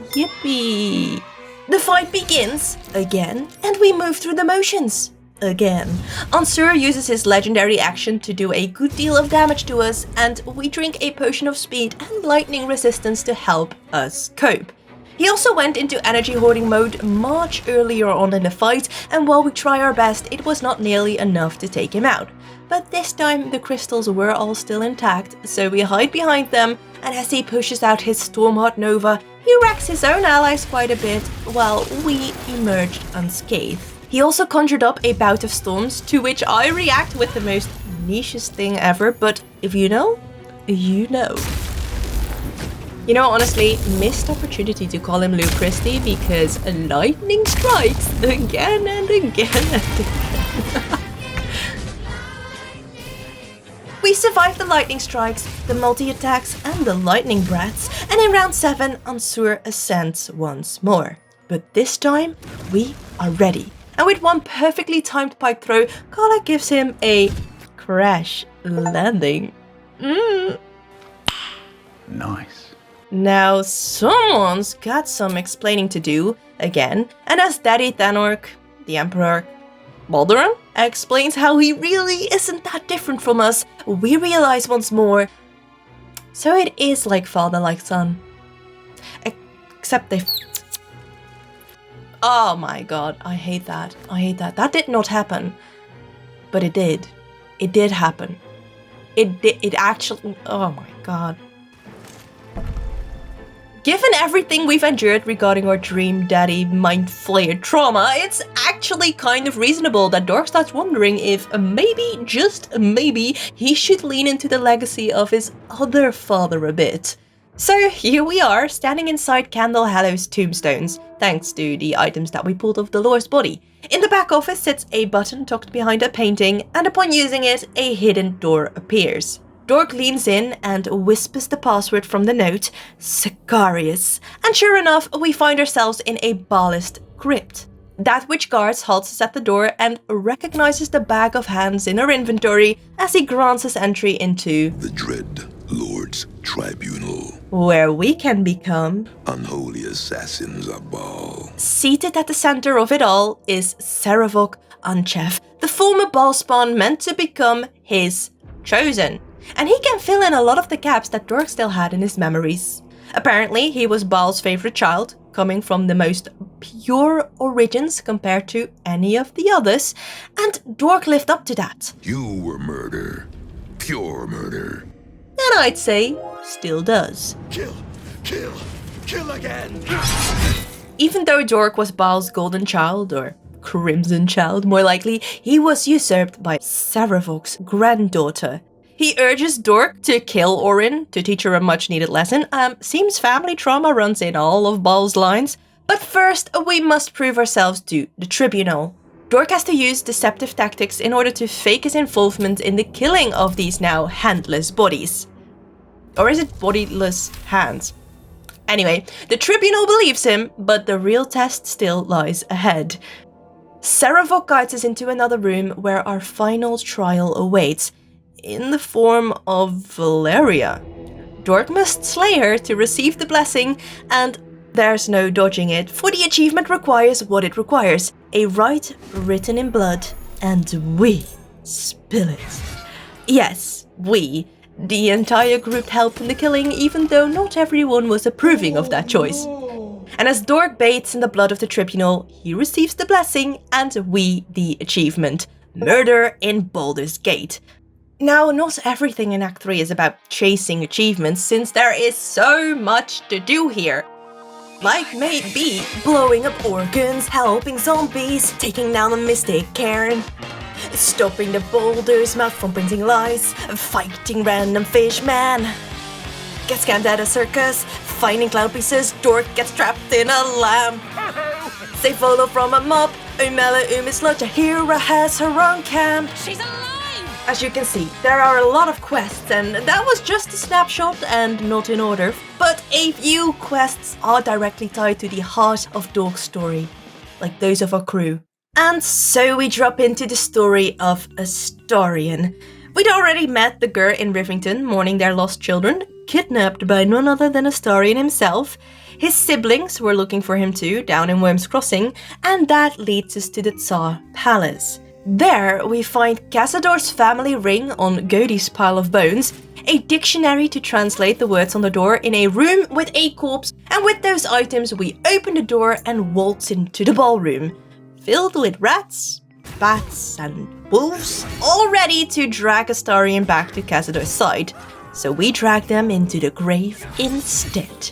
Yippee! The fight begins, again, and we move through the motions, again. Ansur uses his legendary action to do a good deal of damage to us, and we drink a potion of speed and lightning resistance to help us cope. He also went into energy hoarding mode much earlier on in the fight, and while we try our best, it was not nearly enough to take him out. But this time the crystals were all still intact, so we hide behind them, and as he pushes out his Stormheart Nova, he wrecks his own allies quite a bit, while we emerged unscathed. He also conjured up a bout of storms, to which I react with the most nichest thing ever, but if you know, you know. You know, honestly, missed opportunity to call him Luke Christie because lightning strikes again and again and again. We survived the lightning strikes, the multi-attacks and the lightning breaths, and in round 7, Ansur ascends once more. But this time, we are ready. And with one perfectly timed pike throw, Kala gives him a crash landing. Nice. Now, someone's got some explaining to do, again, and as Daddy Thanork, the Emperor, Baldur explains how he really isn't that different from us, we realize once more, so it is like father, like son. Except they... Oh my god, I hate that. I hate that. That did not happen. But it did. It did happen. It actually... Oh my god. Given everything we've endured regarding our dream daddy mind flayer trauma, it's actually kind of reasonable that Dork starts wondering if maybe, just maybe, he should lean into the legacy of his other father a bit. So here we are, standing inside Candle Hallow's tombstones, thanks to the items that we pulled off Dolores' body. In the back office sits a button tucked behind a painting, and upon using it, a hidden door appears. Dork leans in and whispers the password from the note, Sicarius, and sure enough, we find ourselves in a Ballast crypt. That which guards halts at the door and recognizes the bag of hands in her inventory as he grants us entry into the Dread Lord's Tribunal, where we can become unholy assassins of Baal. Seated at the center of it all is Sarevok Anchev, the former Baal spawn meant to become his chosen. And he can fill in a lot of the gaps that Dork still had in his memories. Apparently, he was Baal's favorite child, coming from the most pure origins compared to any of the others, and Dork lived up to that. You were murder. Pure murder. And I'd say, still does. Kill again! Even though Dork was Baal's golden child, or crimson child more likely, he was usurped by Sarevok's granddaughter. He urges Dork to kill Orin to teach her a much-needed lesson. Seems family trauma runs in all of Baal's lines. But first, we must prove ourselves to the Tribunal. Dork has to use deceptive tactics in order to fake his involvement in the killing of these now handless bodies. Or is it bodiless hands? Anyway, the Tribunal believes him, but the real test still lies ahead. Sarevok guides us into another room where our final trial awaits, in the form of Valeria. Dork must slay her to receive the blessing, and there's no dodging it, for the achievement requires what it requires. A rite written in blood, and we spill it. Yes, we. The entire group helped in the killing, even though not everyone was approving of that choice. And as Dork bathes in the blood of the Tribunal, he receives the blessing, and we the achievement. Murder in Baldur's Gate. Now, not everything in Act 3 is about chasing achievements, since there is so much to do here. Like maybe blowing up organs, helping zombies, taking down a Mystic Cairn, stopping the Baldur's mouth from printing lies, fighting random fish man, get scammed at a circus, finding cloud pieces, Dork gets trapped in a lamp, save Volo from a mob, Umela Umisla Jahira has her own camp. She's alive! As you can see, there are a lot of quests, and that was just a snapshot and not in order, but a few quests are directly tied to the heart of Dork's story, like those of our crew. And so we drop into the story of Astarion. We'd already met the Gur in Rivington mourning their lost children, kidnapped by none other than Astarion himself. His siblings were looking for him too, down in Worm's Crossing, and that leads us to the Tsar Palace. There, we find Cazador's family ring on Godi's pile of bones, a dictionary to translate the words on the door in a room with a corpse, and with those items we open the door and waltz into the ballroom, filled with rats, bats, and wolves, all ready to drag Astarion back to Cazador's side. So we drag them into the grave instead.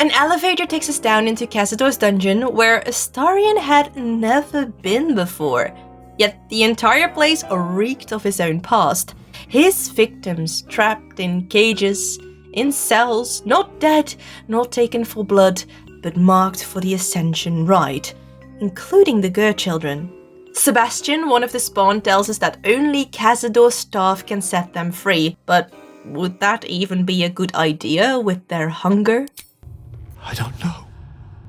An elevator takes us down into Cazador's dungeon, where Astarion had never been before. Yet the entire place reeked of his own past. His victims trapped in cages, in cells, not dead, not taken for blood, but marked for the Ascension rite, including the Gur children. Sebastian, one of the spawn, tells us that only Cazador's staff can set them free, but would that even be a good idea with their hunger? I don't know.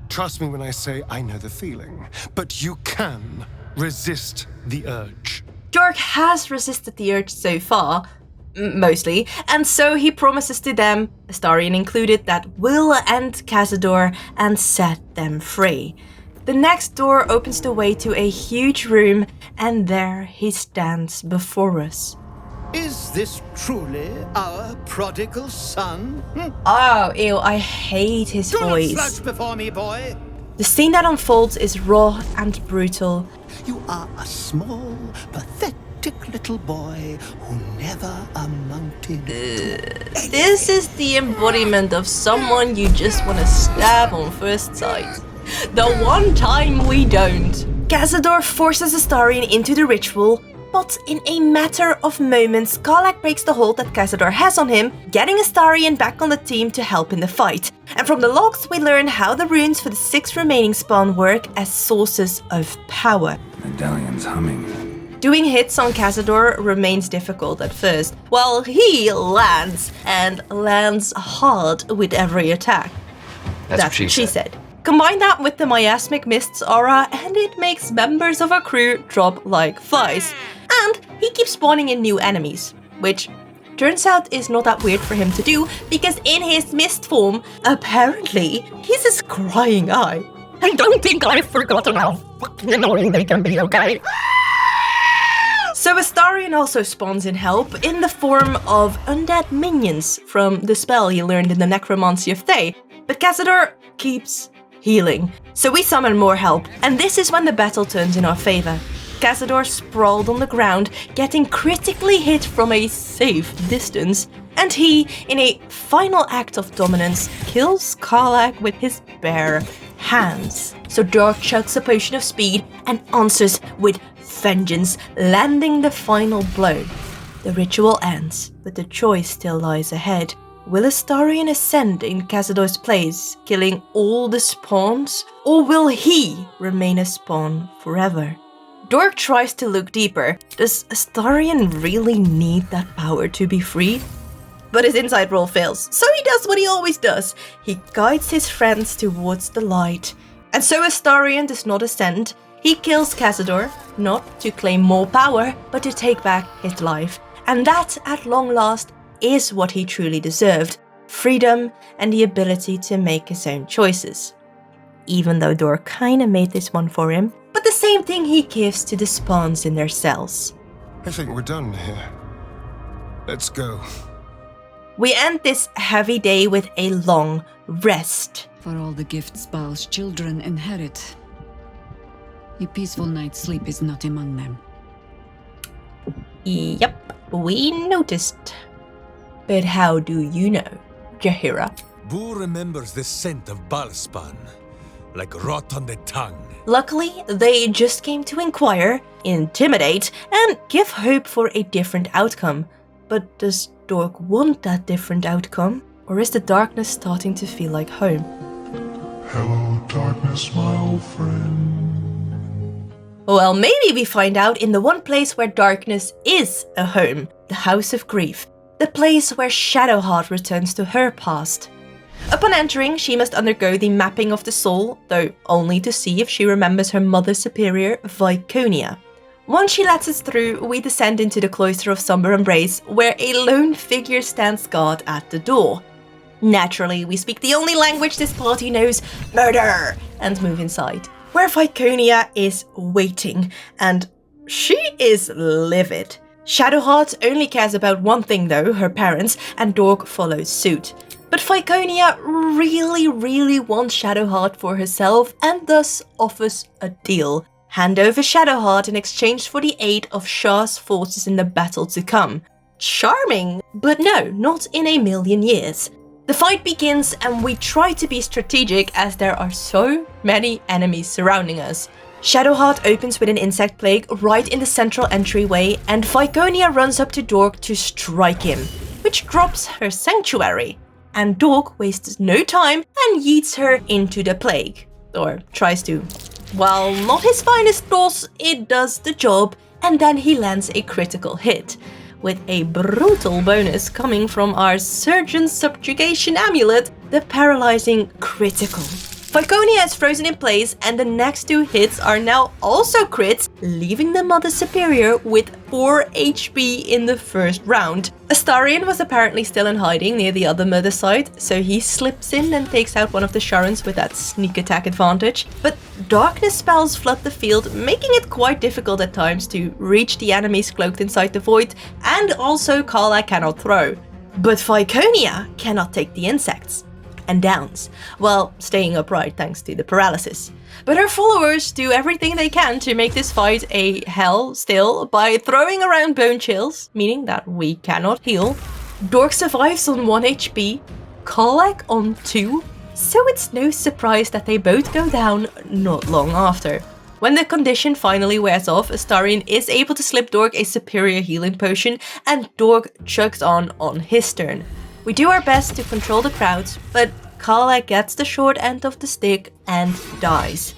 Trust me when I say I know the feeling, but you can resist the urge. Dork has resisted the urge so far, mostly, and so he promises to them, Astarion included, that we'll end Cazador and set them free. The next door opens the way to a huge room, and there he stands before us. Is this truly our prodigal son? Oh, ew, I hate his voice. Do not slouch before me, boy. The scene that unfolds is raw and brutal. You are a small, pathetic little boy who never amounted to anything. This is the embodiment of someone you just want to stab on first sight. The one time we don't. Cazador forces Astarion into the ritual, but in a matter of moments, Karlach breaks the hold that Cazador has on him, getting Astarion back on the team to help in the fight. And from the logs, we learn how the runes for the 6 remaining spawn work as sources of power. Medallion's humming. Doing hits on Cazador remains difficult at first, while he lands, and lands hard with every attack. That's what she said. Combine that with the miasmic mist's aura and it makes members of our crew drop like flies. And he keeps spawning in new enemies, which turns out is not that weird for him to do because in his mist form, apparently, he's a scrying eye. I don't think I've forgotten how fucking annoying they can be, okay? So Astarion also spawns in help in the form of undead minions from the spell he learned in the Necromancy of Thay, but Cazador keeps healing. So we summon more help, and this is when the battle turns in our favor. Cazador sprawled on the ground, getting critically hit from a safe distance, and he, in a final act of dominance, kills Karlach with his bare hands. So Dark chugs a potion of speed and answers with vengeance, landing the final blow. The ritual ends, but the choice still lies ahead. Will Astarion ascend in Cazador's place, killing all the spawns? Or will he remain a spawn forever? Dork tries to look deeper. Does Astarion really need that power to be free? But his insight roll fails, so he does what he always does. He guides his friends towards the light. And so Astarion does not ascend. He kills Cazador, not to claim more power, but to take back his life. And that, at long last, is what he truly deserved. Freedom and the ability to make his own choices. Even though Dork kinda made this one for him, but the same thing he gives to the spawns in their cells. I think we're done here. Let's go. We end this heavy day with a long rest. For all the gifts Baal's children inherit, a peaceful night's sleep is not among them. Yep, we noticed. But how do you know, Jaheira? Boo remembers the scent of Balspan, like rot on the tongue. Luckily, they just came to inquire, intimidate, and give hope for a different outcome. But does Dork want that different outcome? Or is the darkness starting to feel like home? Hello, darkness, my old friend. Well, maybe we find out in the one place where darkness is a home, the House of Grief. The place where Shadowheart returns to her past. Upon entering, she must undergo the mapping of the soul, though only to see if she remembers her mother superior, Viconia. Once she lets us through, we descend into the Cloister of Somber Embrace, where a lone figure stands guard at the door. Naturally, we speak the only language this party knows, murder, and move inside, where Viconia is waiting, and she is livid. Shadowheart only cares about one thing though, her parents, and Dork follows suit. But Viconia really wants Shadowheart for herself and thus offers a deal. Hand over Shadowheart in exchange for the aid of Shah's forces in the battle to come. Charming, but no, not in a million years. The fight begins and we try to be strategic as there are so many enemies surrounding us. Shadowheart opens with an insect plague right in the central entryway and Viconia runs up to Dork to strike him, which drops her sanctuary. And Dork wastes no time and yeets her into the plague, or tries to. While not his finest toss, it does the job and then he lands a critical hit, with a brutal bonus coming from our Surgeon's Subjugation Amulet, the paralyzing critical. Viconia is frozen in place and the next two hits are now also crits, leaving the Mother Superior with 4 HP in the first round. Astarion was apparently still in hiding near the other Mother side, so he slips in and takes out one of the Sharons with that sneak attack advantage. But darkness spells flood the field, making it quite difficult at times to reach the enemies cloaked inside the void, and also Karlach cannot throw. But Viconia cannot take the insects. And downs, while staying upright thanks to the paralysis. But her followers do everything they can to make this fight a hell still by throwing around bone chills, meaning that we cannot heal. Dork survives on 1 HP, Karlach on 2, so it's no surprise that they both go down not long after. When the condition finally wears off, Astarion is able to slip Dork a superior healing potion and Dork chugs on his turn. We do our best to control the crowds, but Karlach gets the short end of the stick and dies.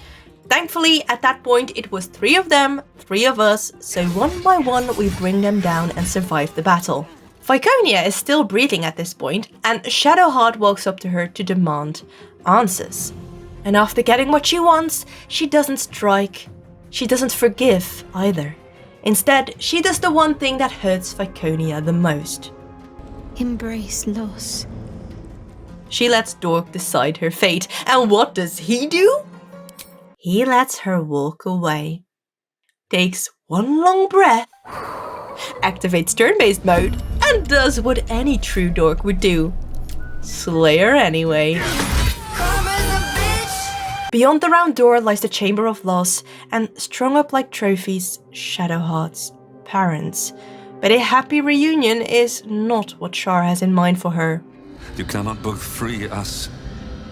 Thankfully, at that point, it was 3 of them, 3 of us, so one by one we bring them down and survive the battle. Viconia is still breathing at this point, and Shadowheart walks up to her to demand answers. And after getting what she wants, she doesn't strike. She doesn't forgive either. Instead, she does the one thing that hurts Viconia the most. Embrace loss. She lets Dork decide her fate. And what does he do? He lets her walk away. Takes one long breath, activates turn-based mode, and does what any true Dork would do. Slay her anyway. Beyond the round door lies the Chamber of Loss, and strung up like trophies, Shadowheart's parents. But a happy reunion is not what Shar has in mind for her. You cannot both free us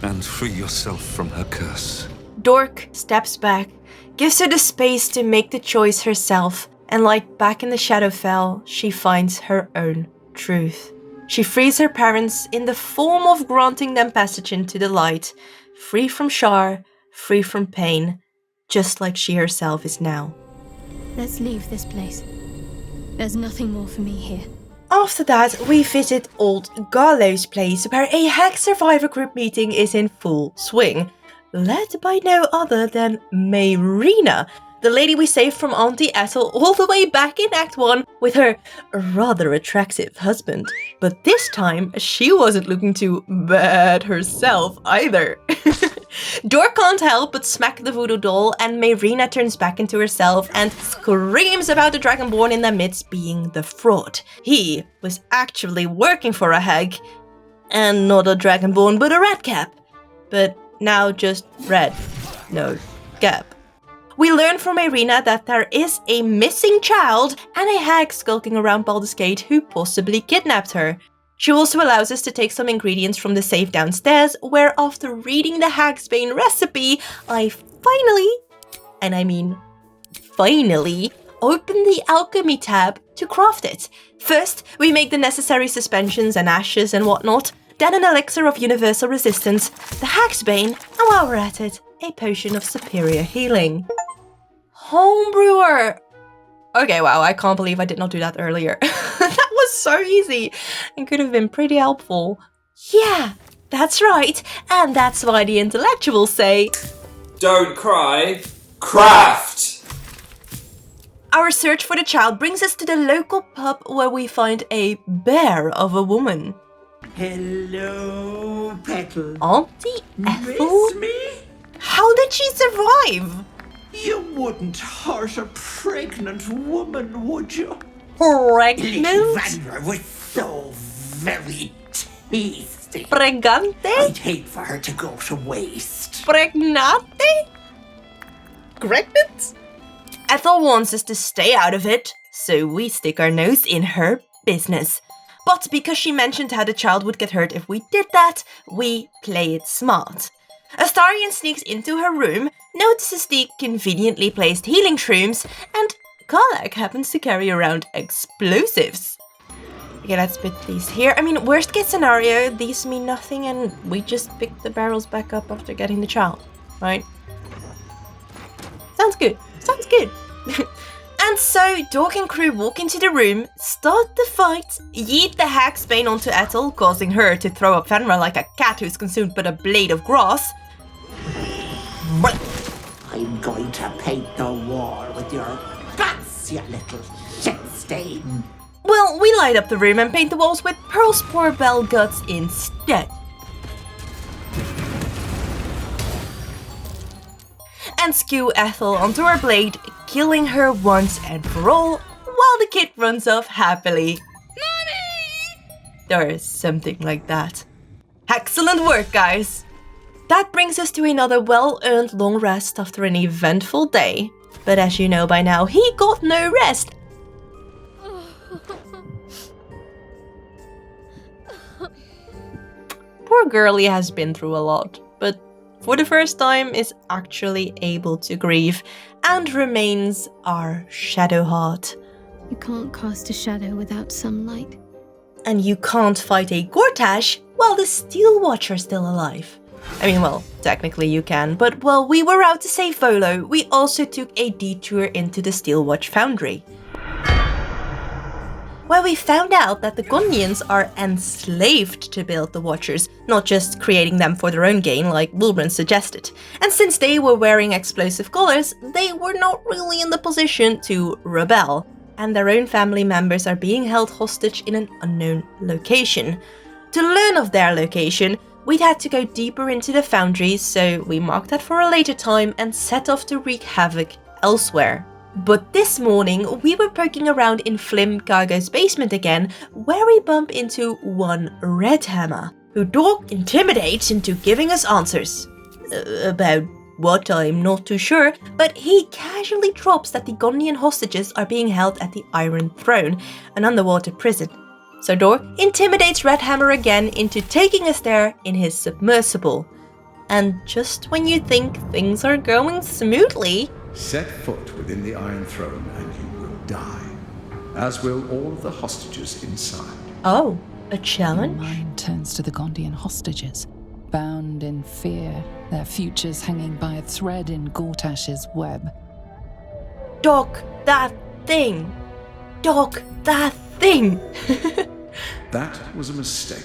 and free yourself from her curse. Dork steps back, gives her the space to make the choice herself, and like back in the Shadowfell, she finds her own truth. She frees her parents in the form of granting them passage into the light, free from Shar, free from pain, just like she herself is now. Let's leave this place. There's nothing more for me here. After that, we visit old Garlow's place, where a hack survivor group meeting is in full swing, led by no other than Mayrina, the lady we saved from Auntie Ethel all the way back in Act 1 with her rather attractive husband. But this time, she wasn't looking too bad herself either. Dork can't help but smack the voodoo doll, and Mayrina turns back into herself and screams about the Dragonborn in their midst being the fraud. He was actually working for a hag, and not a Dragonborn but a Redcap. But now just red, no cap. We learn from Mayrina that there is a missing child and a hag skulking around Baldur's Gate who possibly kidnapped her. She also allows us to take some ingredients from the safe downstairs, where after reading the Hagsbane recipe, I finally, and I mean finally, open the alchemy tab to craft it. First, we make the necessary suspensions and ashes and whatnot, then an elixir of universal resistance, the Hagsbane, and while we're at it, a potion of superior healing. Homebrewer! Okay, wow, I can't believe I did not do that earlier. That was so easy and could have been pretty helpful. Yeah, that's right, and that's why the intellectuals say, don't cry, craft! Our search for the child brings us to the local pub where we find a bear of a woman. Hello, Petal. Auntie Ethel? Miss me? How did she survive? You wouldn't hurt a pregnant woman, would you? Pregnant? Little Vandra was so very tasty. Pregante? I'd hate for her to go to waste. Pregnante? Pregnant? Ethel wants us to stay out of it, so we stick our nose in her business. But because she mentioned how the child would get hurt if we did that, we play it smart. Astarion sneaks into her room, notices the conveniently placed healing shrooms, and Karlach happens to carry around explosives. Okay, let's put these here. I mean, worst case scenario, these mean nothing and we just pick the barrels back up after getting the child, right? Sounds good. Sounds good. And so, Dork and crew walk into the room, start the fight, yeet the Hagsbane onto Ethel, causing her to throw up Fenrir like a cat who's consumed by a blade of grass. I'm going to paint the wall with your guts, you little shit stain. Well, we light up the room and paint the walls with Pearl's poor bell guts instead. And skew Ethel onto her blade, killing her once and for all, while the kid runs off happily. Mommy! Or something like that. Excellent work, guys! That brings us to another well-earned long rest after an eventful day. But as you know by now, he got no rest. Poor girlie has been through a lot, but for the first time is actually able to grieve and remains our Shadowheart. You can't cast a shadow without some light. And you can't fight a Gortash while the Steel Watcher's still alive. I mean, well, technically you can, but while we were out to save Volo, we also took a detour into the Steelwatch Foundry. where we found out that the Gondians are enslaved to build the Watchers, not just creating them for their own gain like Wilbrun suggested. And since they were wearing explosive collars, they were not really in the position to rebel, and their own family members are being held hostage in an unknown location. To learn of their location, we'd had to go deeper into the foundry, so we marked that for a later time and set off to wreak havoc elsewhere. But this morning, we were poking around in Flim Cargo's basement again, where we bump into one Redhammer, who Dork intimidates into giving us answers. About what, I'm not too sure, but he casually drops that the Gondian hostages are being held at the Iron Throne, an underwater prison. So Dork intimidates Redhammer again into taking us there in his submersible. And just when you think things are going smoothly, set foot within the Iron Throne and you will die, as will all of the hostages inside. Oh, a challenge? Your mind turns to the Gondian hostages, bound in fear, their futures hanging by a thread in Gortash's web. Doc, that thing! Doc, that thing! That was a mistake.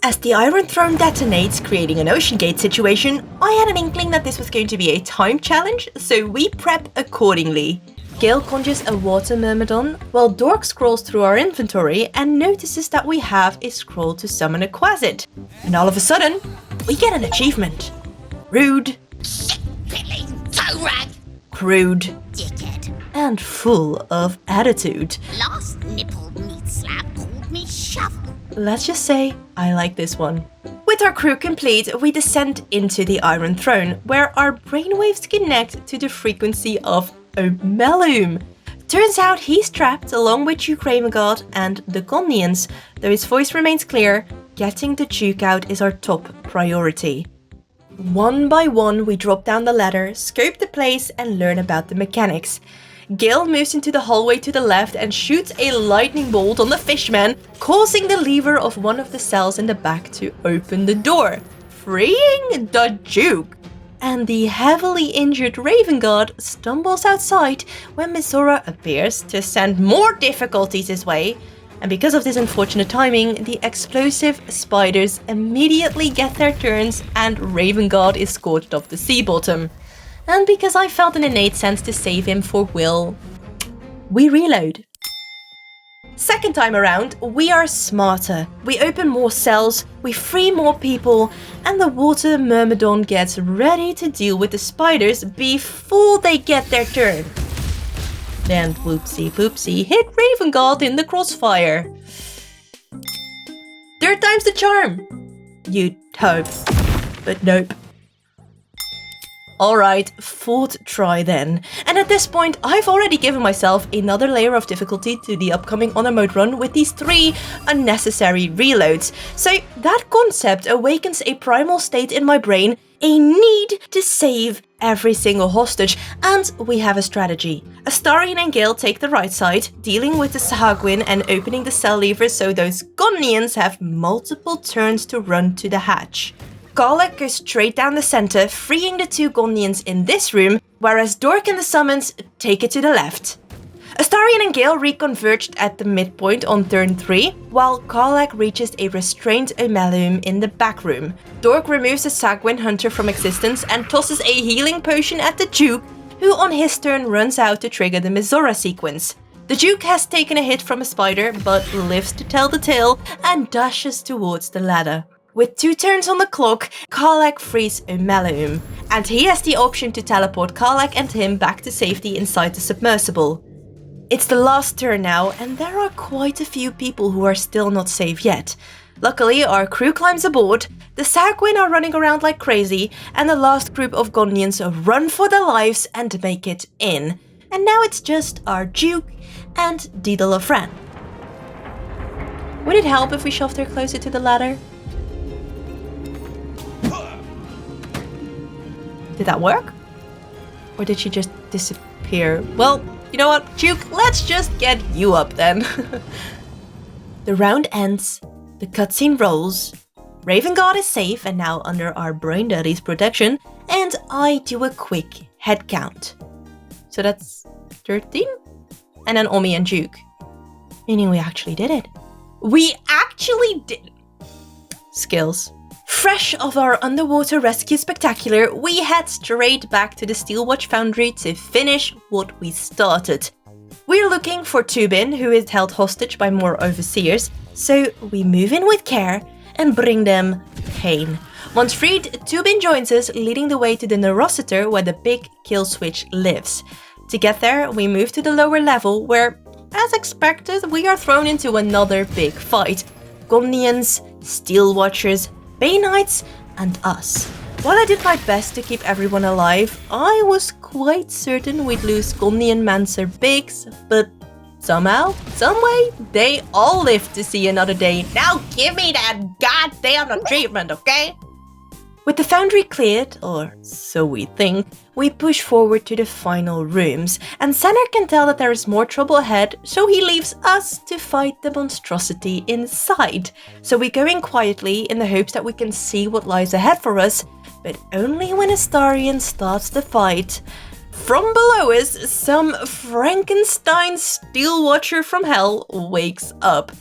As the Iron Throne detonates, creating an Ocean Gate situation, I had an inkling that this was going to be a time challenge, so we prep accordingly. Gale conjures a water myrmidon, while Dork scrolls through our inventory and notices that we have a scroll to summon a Quasit. And all of a sudden, we get an achievement. Rude. Shit-pilling toe-rag. Crude. Dickhead. And full of attitude. Last nippled meat slab called me shovel. Let's just say, I like this one. With our crew complete, we descend into the Iron Throne, where our brainwaves connect to the frequency of Omelum. Turns out he's trapped along with Duke Ravengard and the Gondians. Though his voice remains clear, getting the Duke out is our top priority. One by one, we drop down the ladder, scope the place, and learn about the mechanics. Gale moves into the hallway to the left and shoots a lightning bolt on the fishman, causing the lever of one of the cells in the back to open the door, freeing the Duke. And the heavily injured Ravengard stumbles outside when Mizora appears to send more difficulties his way. And because of this unfortunate timing, the explosive spiders immediately get their turns and Ravengard is scorched off the sea bottom. And because I felt an innate sense to save him for Will, we reload. Second time around, we are smarter. We open more cells, we free more people, and the water myrmidon gets ready to deal with the spiders before they get their turn. And whoopsie poopsie, hit Ravengard in the crossfire. Third time's the charm. You'd hope, but nope. Alright, fourth try then. And at this point, I've already given myself another layer of difficulty to the upcoming honor mode run with these 3 unnecessary reloads. So that concept awakens a primal state in my brain, a need to save every single hostage, and we have a strategy. Astarion and Gale take the right side, dealing with the Sahagwin and opening the cell levers so those Gondians have multiple turns to run to the hatch. Karlach goes straight down the center, freeing the 2 Gondians in this room, whereas Dork and the summons take it to the left. Astarion and Gale reconverged at the midpoint on turn 3, while Karlach reaches a restrained Omelum in the back room. Dork removes the Sagwin Hunter from existence and tosses a healing potion at the Duke, who on his turn runs out to trigger the Mizora sequence. The Duke has taken a hit from a spider, but lives to tell the tale and dashes towards the ladder. With 2 turns on the clock, Karlach frees Omelum, and he has the option to teleport Karlach and him back to safety inside the submersible. It's the last turn now, and there are quite a few people who are still not safe yet. Luckily, our crew climbs aboard, the Sagwin are running around like crazy, and the last group of Gondians run for their lives and make it in. And now it's just our Duke and Didalafran. Would it help if we shoved her closer to the ladder? Did that work? Or did she just disappear? Well, you know what, Duke, let's just get you up then. The round ends, the cutscene rolls, Ravengard is safe and now under our Brain Daddy's protection, and I do a quick head count. So that's 13? And then Omi and Duke. Meaning we actually did it. We actually did. Skills. Fresh off our underwater rescue spectacular, we head straight back to the Steelwatch Foundry to finish what we started. We're looking for Tubin, who is held hostage by more overseers, so we move in with care and bring them pain. Once freed, Tubin joins us, leading the way to the Neurositor where the big kill switch lives. To get there, we move to the lower level where, as expected, we are thrown into another big fight. Gomnians, Steelwatchers, Banites, and us. While I did my best to keep everyone alive, I was quite certain we'd lose Gomnian Mancer Biggs, but somehow, someway, they all lived to see another day. Now give me that goddamn treatment, okay? With the foundry cleared, or so we think, we push forward to the final rooms, and Senner can tell that there is more trouble ahead, so he leaves us to fight the monstrosity inside. So we go in quietly in the hopes that we can see what lies ahead for us, but only when Astarion starts the fight. From below us, some Frankenstein Steelwatcher from hell wakes up.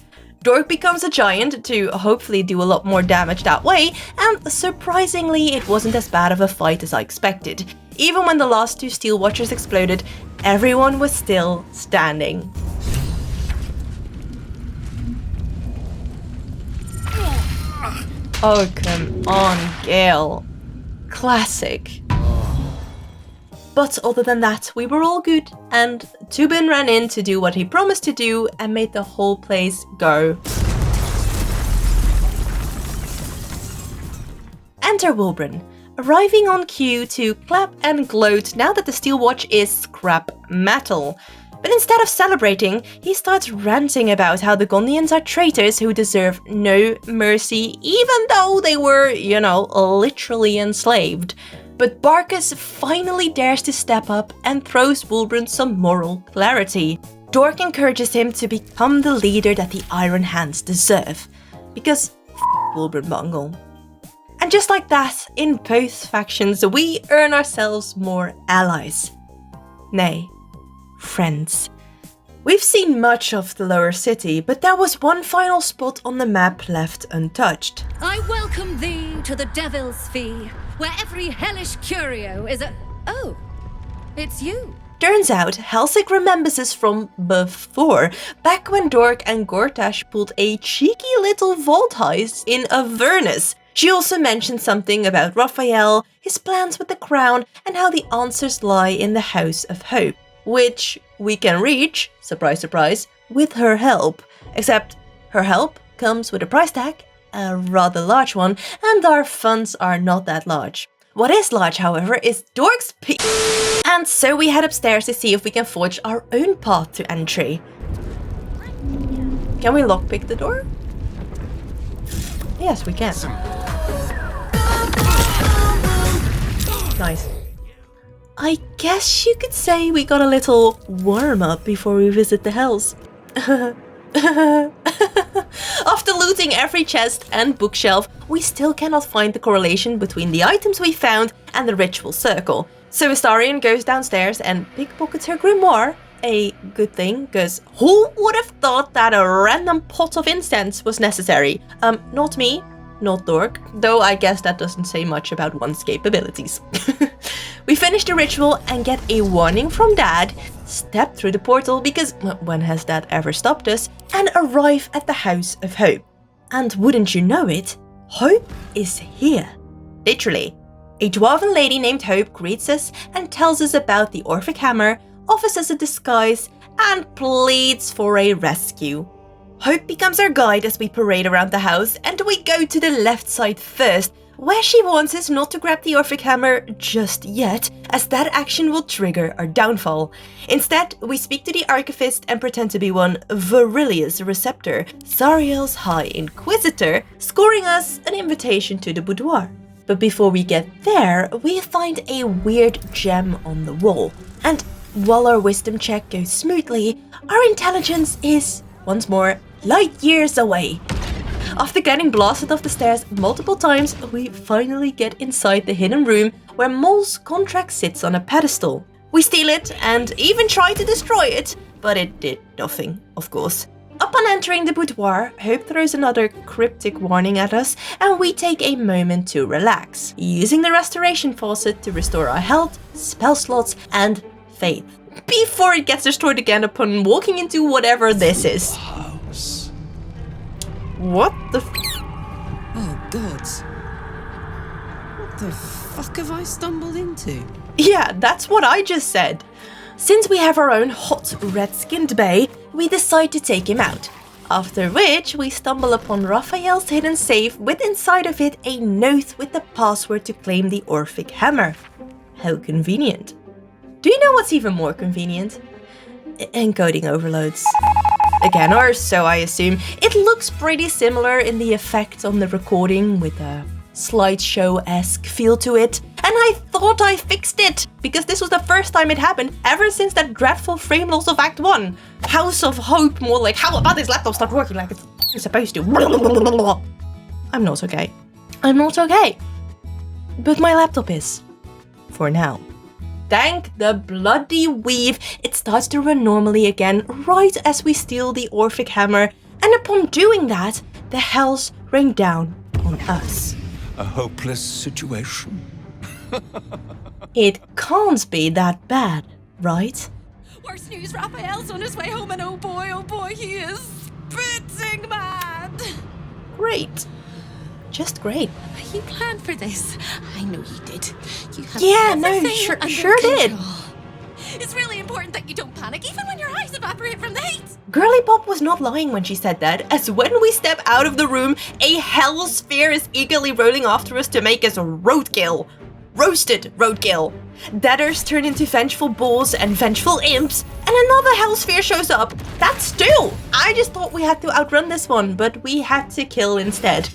Dork becomes a giant to hopefully do a lot more damage that way, and surprisingly it wasn't as bad of a fight as I expected. Even when the last two Steelwatchers exploded, everyone was still standing. Oh, come on, Gale. Classic. But other than that, we were all good, and Tubin ran in to do what he promised to do and made the whole place go. Enter Wilbrun, arriving on cue to clap and gloat now that the Steelwatch is scrap metal. But instead of celebrating, he starts ranting about how the Gondians are traitors who deserve no mercy, even though they were, literally enslaved. But Barkus finally dares to step up and throws Wilbrun some moral clarity. Dork encourages him to become the leader that the Iron Hands deserve. Because Wilbrun Bungle. And just like that, in both factions, we earn ourselves more allies. Nay, friends. We've seen much of the lower city, but there was one final spot on the map left untouched. I welcome thee to the Devil's Fee, where every hellish curio is a... Oh, it's you. Turns out, Helsik remembers us from before, back when Dork and Gortash pulled a cheeky little vault heist in Avernus. She also mentioned something about Raphael, his plans with the crown, and how the answers lie in the House of Hope, which we can reach, surprise surprise, with her help. Except her help comes with a price tag, a rather large one, and our funds are not that large. What is large, however, is Dork's and so we head upstairs to see if we can forge our own path to entry. Can we lockpick the door? Yes, we can. Nice. I guess you could say we got a little warm-up before we visit the hells. After looting every chest and bookshelf, we still cannot find the correlation between the items we found and the ritual circle. So Astarion goes downstairs and pickpockets her grimoire. A good thing, because who would have thought that a random pot of incense was necessary? Not me, not Dork, though I guess that doesn't say much about one's capabilities. We finish the ritual and get a warning from Dad, step through the portal because when has Dad ever stopped us, and arrive at the House of Hope. And wouldn't you know it, Hope is here. Literally. A dwarven lady named Hope greets us and tells us about the Orphic Hammer, offers us a disguise, and pleads for a rescue. Hope becomes our guide as we parade around the house, and we go to the left side first, where she wants us not to grab the Orphic Hammer just yet, as that action will trigger our downfall. Instead, we speak to the Archivist and pretend to be one Verilius Receptor, Zariel's High Inquisitor, scoring us an invitation to the boudoir. But before we get there, we find a weird gem on the wall, and while our wisdom check goes smoothly, our intelligence is, once more, light years away. After getting blasted off the stairs multiple times, we finally get inside the hidden room where Mol's contract sits on a pedestal. We steal it and even try to destroy it, but it did nothing, of course. Upon entering the boudoir, Hope throws another cryptic warning at us, and we take a moment to relax, using the restoration faucet to restore our health, spell slots, and faith, before it gets destroyed again upon walking into whatever this is. What the Oh, gods. What the fuck have I stumbled into? Yeah, that's what I just said. Since we have our own hot, red-skinned bae, we decide to take him out. After which, we stumble upon Raphael's hidden safe with inside of it a note with the password to claim the Orphic hammer. How convenient. Do you know what's even more convenient? Encoding overloads. Again, or so I assume. It looks pretty similar in the effect on the recording with a slideshow-esque feel to it. And I thought I fixed it, because this was the first time it happened ever since that dreadful frame loss of Act 1. House of Hope, more like, how about this laptop start working like it's supposed to? I'm not okay. I'm not okay. But my laptop is. For now. Thank the bloody weave, it starts to run normally again right as we steal the Orphic hammer, and upon doing that, the hells rain down on us. A hopeless situation? It can't be that bad, right? Worst news, Raphael's on his way home, and oh boy, he is spitting mad. Great. Just great. You planned for this. I know you did. You have Sure did. It's really important that you don't panic, even when your eyes evaporate from the heat. Girly Pop was not lying when she said that, as when we step out of the room, a hell sphere is eagerly rolling after us to make us roadkill. Roasted roadkill. Deaders turn into vengeful bulls and vengeful imps, and another hell sphere shows up. That's two! I just thought we had to outrun this one, but we had to kill instead.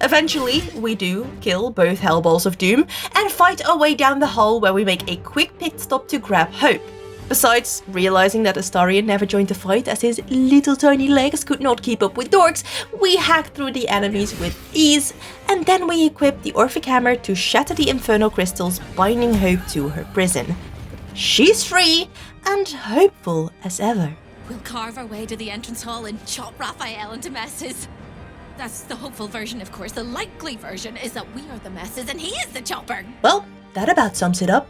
Eventually, we do kill both Hellballs of Doom and fight our way down the hall where we make a quick pit stop to grab Hope. Besides realizing that Astarion never joined the fight as his little tiny legs could not keep up with Dork's, we hack through the enemies with ease, and then we equip the Orphic hammer to shatter the infernal crystals binding Hope to her prison. She's free and hopeful as ever. We'll carve our way to the entrance hall and chop Raphael into messes. That's the hopeful version, of course. The likely version is that we are the messes and he is the chopper. Well, that about sums it up.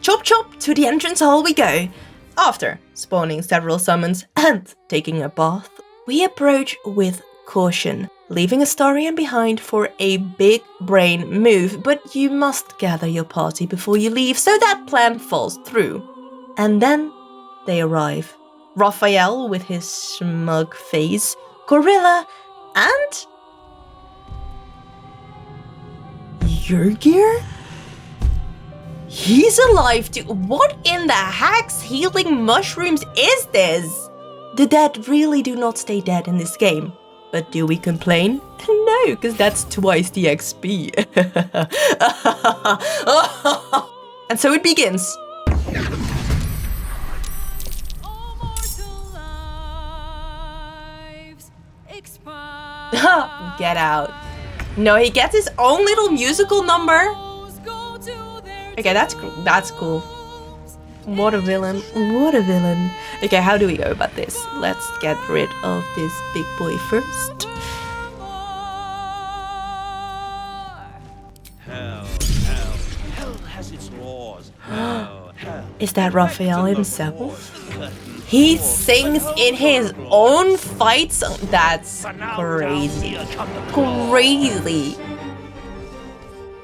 Chop chop, to the entrance hall we go. After spawning several summons and taking a bath, we approach with caution, leaving Astarion behind for a big brain move, but you must gather your party before you leave, so that plan falls through. And then they arrive. Raphael with his smug face, Gorilla, and Yurgir? He's alive too. What in the heck's healing mushrooms is this? The dead really do not stay dead in this game. But do we complain? No, because that's twice the XP. And so it begins. Get out. No, he gets his own little musical number. Okay, that's cool. What a villain. What a villain. Okay, how do we go about this? Let's get rid of this big boy first. Hell has its laws. Is that Raphael himself? He sings in his own fight song. That's crazy. Crazy.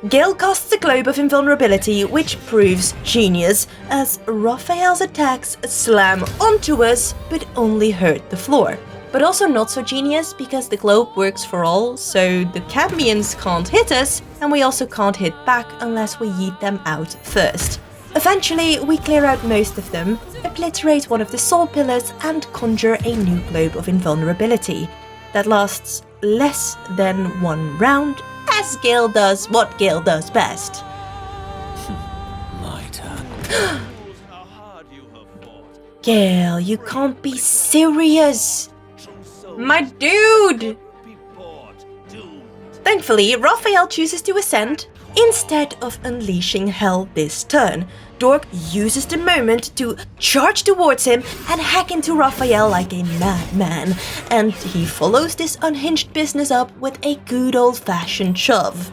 Gale casts a globe of invulnerability, which proves genius, as Raphael's attacks slam onto us, but only hurt the floor. But also not so genius, because the globe works for all, so the Cambions can't hit us, and we also can't hit back unless we yeet them out first. Eventually, we clear out most of them, obliterate one of the soul pillars, and conjure a new globe of invulnerability. That lasts less than one round, as Gale does what Gale does best. My turn. Gale, you can't be serious! My dude! Thankfully, Raphael chooses to ascend, instead of unleashing hell this turn. Dork uses the moment to charge towards him and hack into Raphael like a madman, and he follows this unhinged business up with a good old-fashioned shove,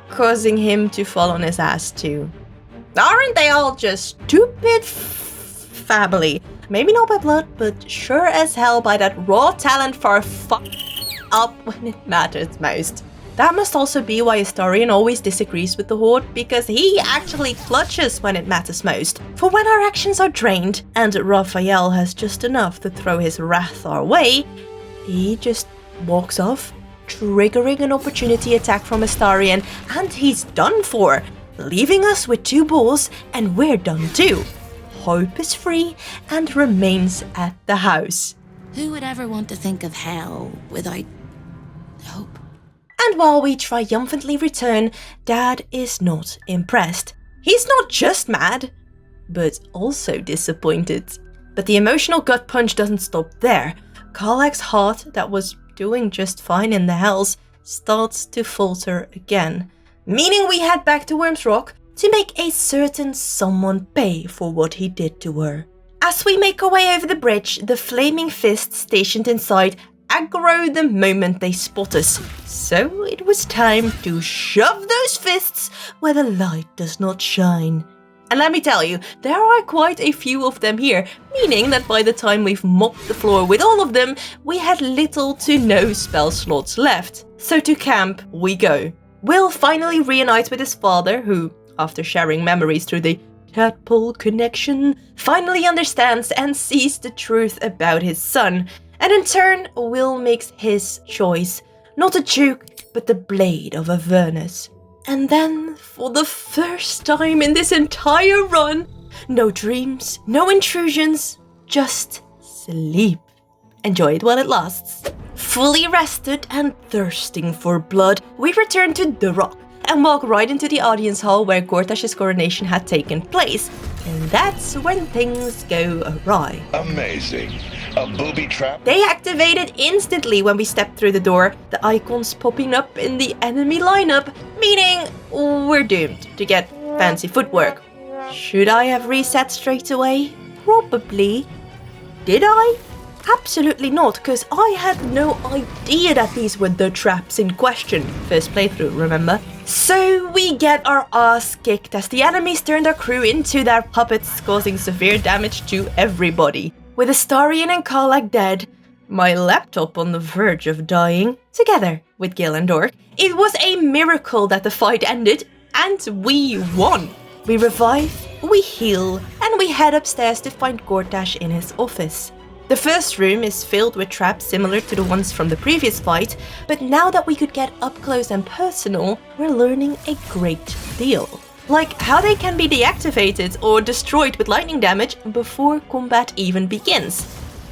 causing him to fall on his ass too. Aren't they all just stupid family? Maybe not by blood, but sure as hell by that raw talent for up when it matters most. That must also be why Astarion always disagrees with the Horde, because he actually clutches when it matters most. For when our actions are drained, and Raphael has just enough to throw his wrath our way, he just walks off, triggering an opportunity attack from Astarion, and he's done for, leaving us with 2 bulls, and we're done too. Hope is free and remains at the house. Who would ever want to think of hell without hope? And while we triumphantly return, Dad is not impressed. He's not just mad, but also disappointed. But the emotional gut punch doesn't stop there. Karlach's heart, that was doing just fine in the Hells, starts to falter again. Meaning we head back to Worm's Rock to make a certain someone pay for what he did to her. As we make our way over the bridge, the flaming fists stationed inside aggro the moment they spot us. So it was time to shove those fists where the light does not shine. And let me tell you, there are quite a few of them here, meaning that by the time we've mopped the floor with all of them, we had little to no spell slots left. So to camp we go. Will finally reunite with his father, who, after sharing memories through the tadpole connection, finally understands and sees the truth about his son. And in turn, Will makes his choice. Not a juke, but the blade of Avernus. And then, for the first time in this entire run, no dreams, no intrusions, just sleep. Enjoy it while it lasts. Fully rested and thirsting for blood, we return to the Rock and walk right into the audience hall where Gortash's coronation had taken place. And that's when things go awry. Amazing. A booby trap? They activated instantly when we stepped through the door, the icons popping up in the enemy lineup, meaning we're doomed to get fancy footwork. Should I have reset straight away? Probably. Did I? Absolutely not, because I had no idea that these were the traps in question. First playthrough, remember? So we get our ass kicked as the enemies turn their crew into their puppets, causing severe damage to everybody. With Astarion and Karlach dead, my laptop on the verge of dying, together with Gil and Dork, it was a miracle that the fight ended, and we won. We revive, we heal, and we head upstairs to find Gortash in his office. The first room is filled with traps similar to the ones from the previous fight, but now that we could get up close and personal, we're learning a great deal. Like how they can be deactivated or destroyed with lightning damage before combat even begins.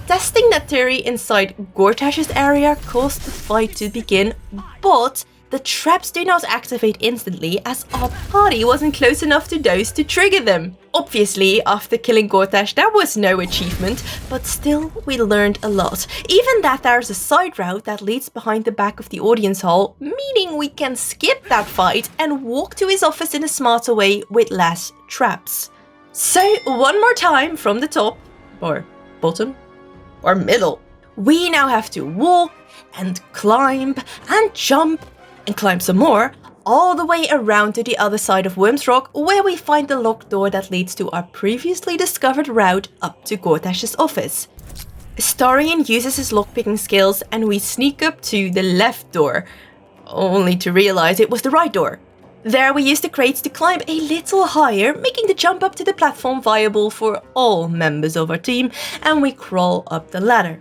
Testing that theory inside Gortash's area caused the fight to begin, but the traps do not activate instantly as our party wasn't close enough to those to trigger them. Obviously, after killing Gortash, there was no achievement, but still we learned a lot. Even that there's a side route that leads behind the back of the audience hall, meaning we can skip that fight and walk to his office in a smarter way with less traps. So one more time from the top, or bottom, or middle. We now have to walk and climb and jump and climb some more, all the way around to the other side of Worm's Rock, where we find the locked door that leads to our previously discovered route up to Gortash's office. Astarion uses his lockpicking skills and we sneak up to the left door, only to realize it was the right door. There we use the crates to climb a little higher, making the jump up to the platform viable for all members of our team, and we crawl up the ladder.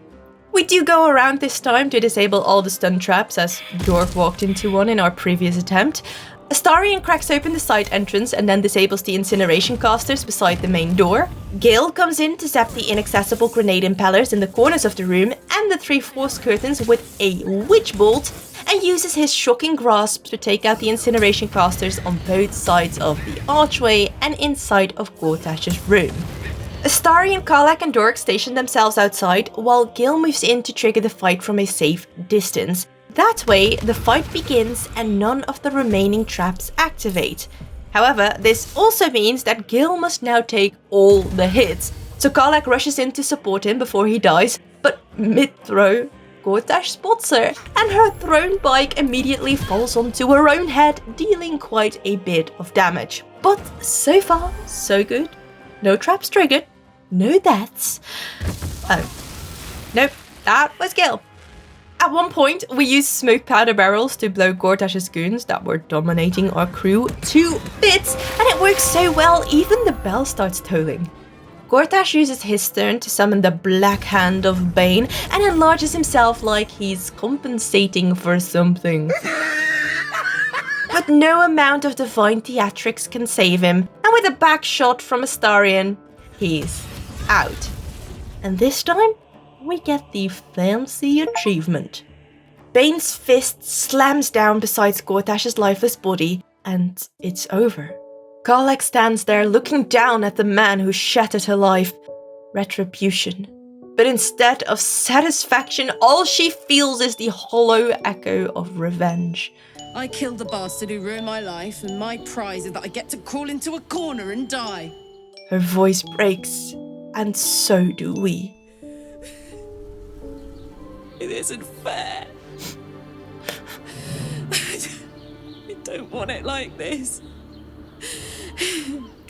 We do go around this time to disable all the stun traps, as Dork walked into one in our previous attempt. Astarion cracks open the side entrance and then disables the incineration casters beside the main door. Gale comes in to zap the inaccessible grenade impellers in the corners of the room and the 3 force curtains with a witch bolt, and uses his shocking grasp to take out the incineration casters on both sides of the archway and inside of Gortash's room. Astarion, Karlach and Dork station themselves outside, while Gil moves in to trigger the fight from a safe distance. That way, the fight begins and none of the remaining traps activate. However, this also means that Gil must now take all the hits. So Karlach rushes in to support him before he dies, but mid-throw, Gortash spots her, and her thrown bike immediately falls onto her own head, dealing quite a bit of damage. But so far, so good. No traps triggered, no deaths. Oh, nope, that was Gil. At one point, we used smoke powder barrels to blow Gortash's goons that were dominating our crew to bits, and it works so well, even the bell starts tolling. Gortash uses his turn to summon the Black Hand of Bane and enlarges himself like he's compensating for something. But no amount of divine theatrics can save him, and with a back shot from Astarion, he's out. And this time, we get the fancy achievement. Bane's fist slams down beside Gortash's lifeless body, and it's over. Karlach stands there looking down at the man who shattered her life. Retribution. But instead of satisfaction, all she feels is the hollow echo of revenge. I killed the bastard who ruined my life, and my prize is that I get to crawl into a corner and die. Her voice breaks, and so do we. It isn't fair. I don't want it like this.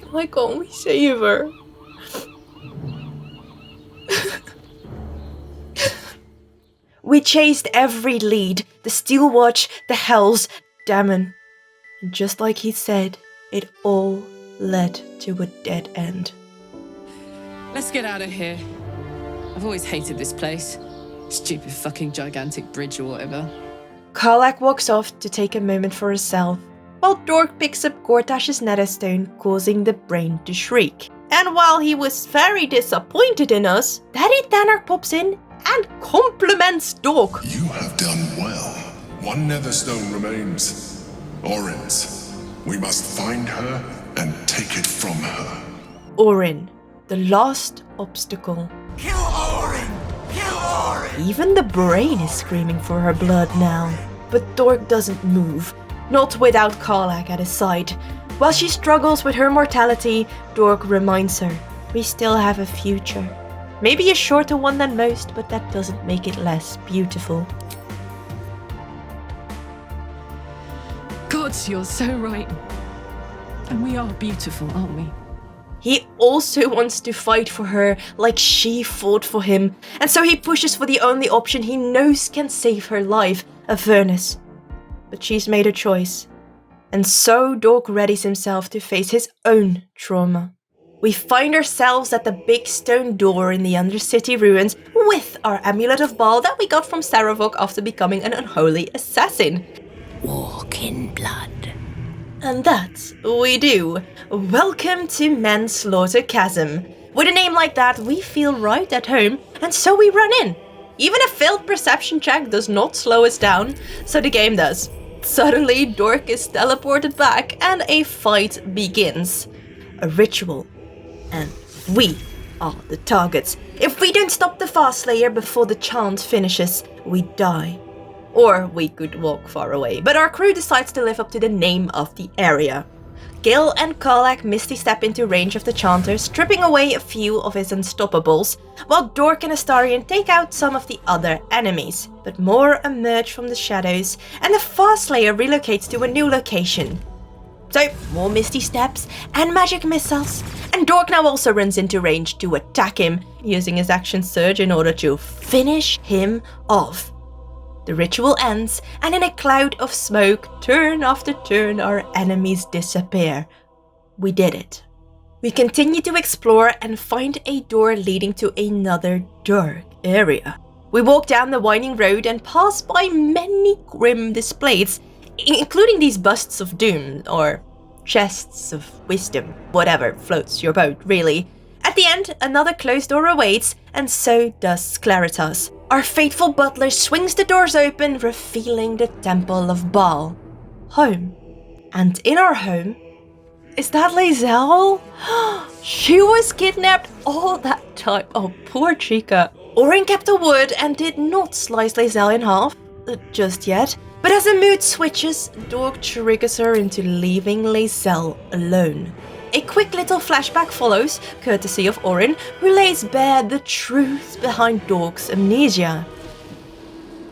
Why can't we save her? We chased every lead, the Steel Watch, the Hells, Dammon. And just like he said, it all led to a dead end. Let's get out of here. I've always hated this place. Stupid fucking gigantic bridge or whatever. Karlach walks off to take a moment for herself, while Dork picks up Gortash's netherstone, causing the brain to shriek. And while he was very disappointed in us, Daddy Tanner pops in and compliments Dork. You have done well. One netherstone remains. Orin's. We must find her and take it from her. Orin, the last obstacle. Kill Orin! Kill Orin! Even the brain is screaming for her blood now. But Dork doesn't move, not without Karlach at his side. While she struggles with her mortality, Dork reminds her, we still have a future. Maybe a shorter one than most, but that doesn't make it less beautiful. God, you're so right. And we are beautiful, aren't we? He also wants to fight for her like she fought for him, and so he pushes for the only option he knows can save her life, a furnace. But she's made a choice, and so Dork readies himself to face his own trauma. We find ourselves at the big stone door in the Undercity ruins with our amulet of Baal that we got from Saravok after becoming an unholy assassin. Walk in blood. And that we do. Welcome to Manslaughter Chasm. With a name like that, we feel right at home, and so we run in. Even a failed perception check does not slow us down, so the game does. Suddenly, Dork is teleported back, and a fight begins. A ritual. And we are the targets. If we don't stop the Farslayer before the chant finishes, we die. Or we could walk far away, but our crew decides to live up to the name of the area. Gil and Karlach misty step into range of the chanter, stripping away a few of his unstoppables, while Dork and Astarion take out some of the other enemies. But more emerge from the shadows, and the Farslayer relocates to a new location. So, more misty steps and magic missiles, and Dork now also runs into range to attack him, using his action surge in order to finish him off. The ritual ends, and in a cloud of smoke, turn after turn, our enemies disappear. We did it. We continue to explore and find a door leading to another dark area. We walk down the winding road and pass by many grim displays, including these busts of doom, or chests of wisdom, whatever floats your boat, really. At the end, another closed door awaits, and so does Claritas. Our faithful butler swings the doors open, revealing the Temple of Baal. Home. And in our home, is that Lae'zel? She was kidnapped all that time. Oh, poor Chica. Orin kept her word and did not slice Lae'zel in half, just yet. But as the mood switches, Dork triggers her into leaving Lae'zel alone. A quick little flashback follows, courtesy of Orin, who lays bare the truth behind Dork's amnesia.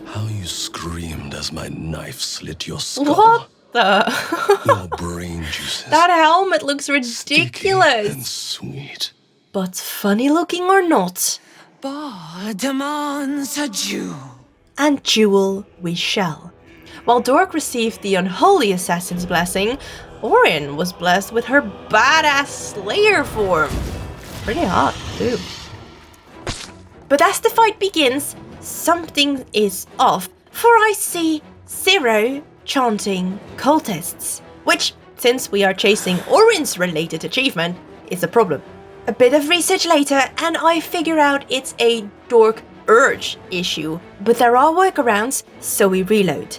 How you screamed as my knife slit your skull. What the? Your brain juices. That helmet looks ridiculous. And sweet. But funny looking or not, Bar demands a Jew. And jewel we shall. While Dork received the unholy assassin's blessing, Orin was blessed with her badass slayer form. Pretty hot, too. But as the fight begins, something is off, for I see 0 chanting cultists, which, since we are chasing Orin's related achievement, is a problem. A bit of research later, and I figure out it's a Dork urge issue, but there are workarounds, so we reload.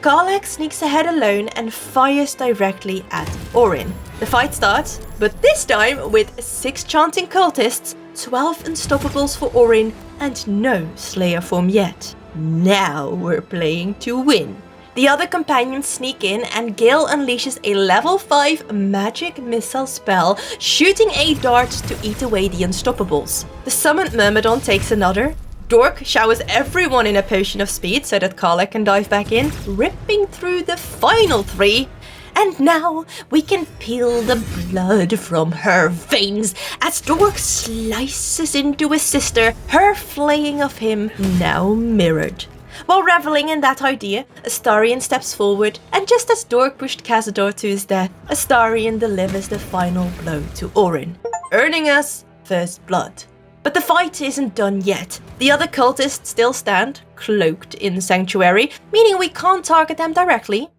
Karlach sneaks ahead alone and fires directly at Orin. The fight starts, but this time with 6 chanting cultists, 12 unstoppables for Orin, and no Slayer form yet. Now we're playing to win. The other companions sneak in and Gale unleashes a level 5 magic missile spell, shooting a dart to eat away the unstoppables. The summoned Myrmidon takes another. Dork showers everyone in a potion of speed so that Karlach can dive back in, ripping through the final 3. And now we can peel the blood from her veins as Dork slices into his sister, her flaying of him now mirrored. While reveling in that idea, Astarion steps forward, and just as Dork pushed Cazador to his death, Astarion delivers the final blow to Orin, earning us first blood. But the fight isn't done yet. The other cultists still stand, cloaked in Sanctuary, meaning we can't target them directly.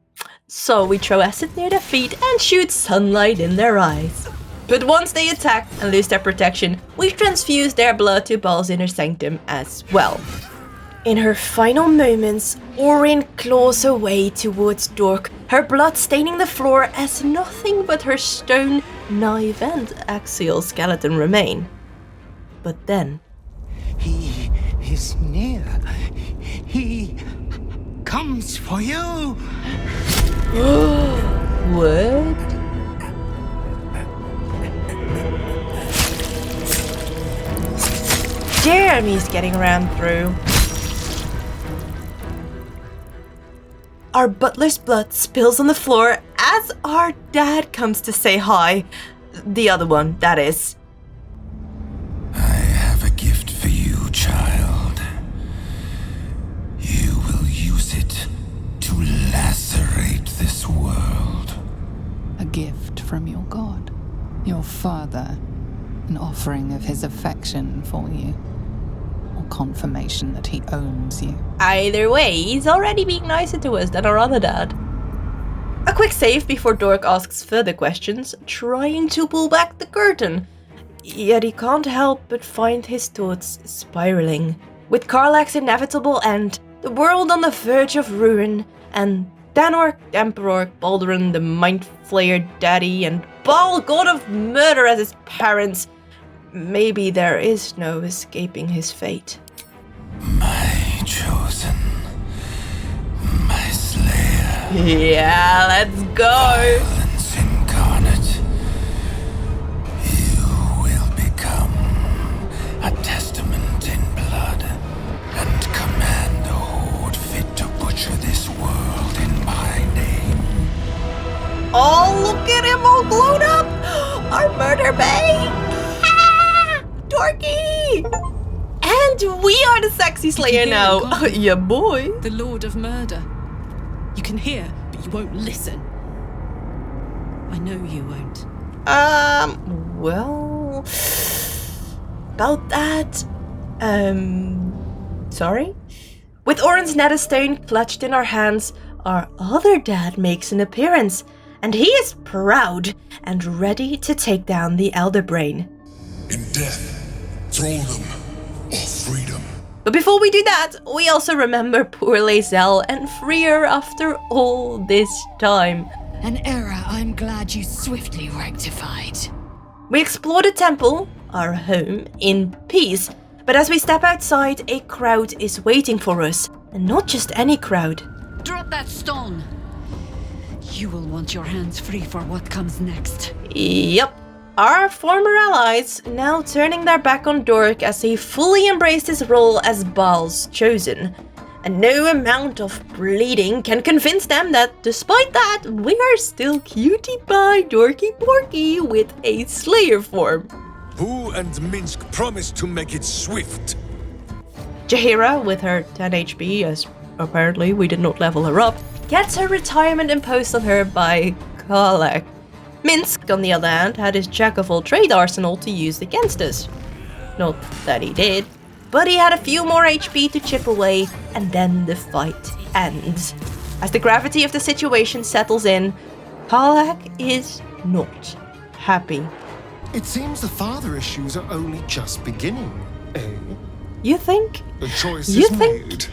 So we throw acid near their feet and shoot sunlight in their eyes. But once they attack and lose their protection, we transfuse their blood to Baal's inner sanctum as well. In her final moments, Orin claws her way towards Dork, her blood staining the floor as nothing but her stone, knife and axial skeleton remain. But then... He is near. He comes for you. What? Jeremy's getting rammed through. Our butler's blood spills on the floor as our dad comes to say hi. The other one, that is. Gift for you, child. You will use it to lacerate this world. A gift from your god, your father, an offering of his affection for you, or confirmation that he owns you. Either way, he's already being nicer to us than our other dad. A quick save before Dork asks further questions, trying to pull back the curtain. Yet he can't help but find his thoughts spiraling. With Karlach's inevitable end, the world on the verge of ruin, and Danork, Emperor, Baldur, the Mind Flayer Daddy, and Baal, God of Murder as his parents, maybe there is no escaping his fate. My chosen, my slayer. Yeah, let's go! Violence incarnate. You will become a testament in blood and command a horde fit to butcher this world in my name. Oh, look at him all glowed up! Our murder bay! Ah, Dorky! And we are the sexy slayer now. Yeah, boy. The Lord of Murder. You can hear, but you won't listen. I know you won't. Well... About that... Sorry? With Orin's netherstone clutched in our hands, our other dad makes an appearance, and he is proud and ready to take down the Elder Brain. In death, thraldom, or freedom. But before we do that, we also remember poor Lae'zel and free her after all this time. An error I'm glad you swiftly rectified. We explore the temple, our home, in peace. But as we step outside, a crowd is waiting for us. And not just any crowd. Drop that stone! You will want your hands free for what comes next. Yep. Our former allies now turning their back on Dork as he fully embraced his role as Baal's chosen. And no amount of bleeding can convince them that despite that, we are still cutie pie dorky porky with a Slayer form. Who and Minsk promised to make it swift? Jaheira, with her 10 HP, as apparently we did not level her up, gets her retirement imposed on her by Kalak. Minsk, on the other hand, had his jack-of-all-trade arsenal to use against us. Not that he did, but he had a few more HP to chip away, and then the fight ends. As the gravity of the situation settles in, Kalak is not happy. It seems the father issues are only just beginning, eh? You think? The choice is made.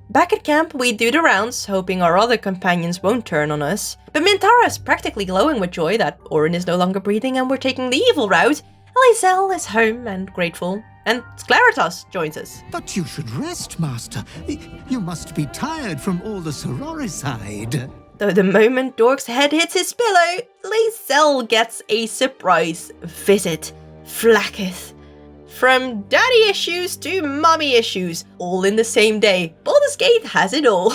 Back at camp, we do the rounds, hoping our other companions won't turn on us. But Mintara is practically glowing with joy that Orin is no longer breathing and we're taking the evil route. Lae'zel is home and grateful, and Sklaritas joins us. But you should rest, Master. You must be tired from all the sororicide. Though the moment Dork's head hits his pillow, Lae'zel gets a surprise visit. Flacketh. From daddy issues to mommy issues, all in the same day. Baldur's Gate has it all.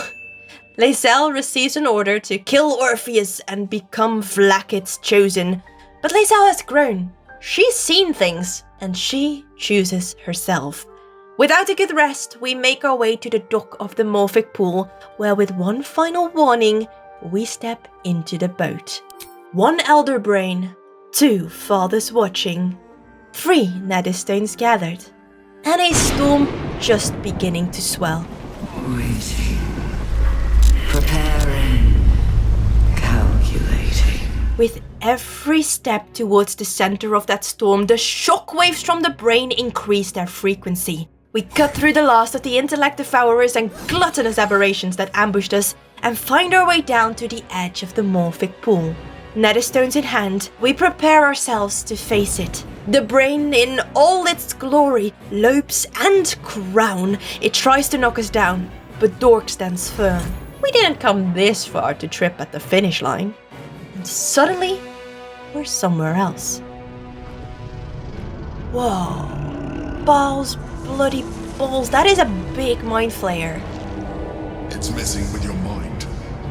Lae'zel receives an order to kill Orpheus and become Flacketh's chosen. But Lae'zel has grown. She's seen things, and she chooses herself. Without a good rest, we make our way to the dock of the Morphic Pool, where with one final warning, we step into the boat. 1 Elder Brain, 2 Fathers watching, 3 Nether stones gathered, and a storm just beginning to swell. Waiting. Preparing. Calculating. With every step towards the center of that storm, the shockwaves from the brain increase their frequency. We cut through the last of the intellect devourers and gluttonous aberrations that ambushed us, and find our way down to the edge of the Morphic Pool. Netherstones in hand, we prepare ourselves to face it. The brain in all its glory, lobes and crown. It tries to knock us down, but Dork stands firm. We didn't come this far to trip at the finish line. And suddenly, we're somewhere else. Whoa. Balls, bloody balls. That is a big mind flayer. It's messing with your mind.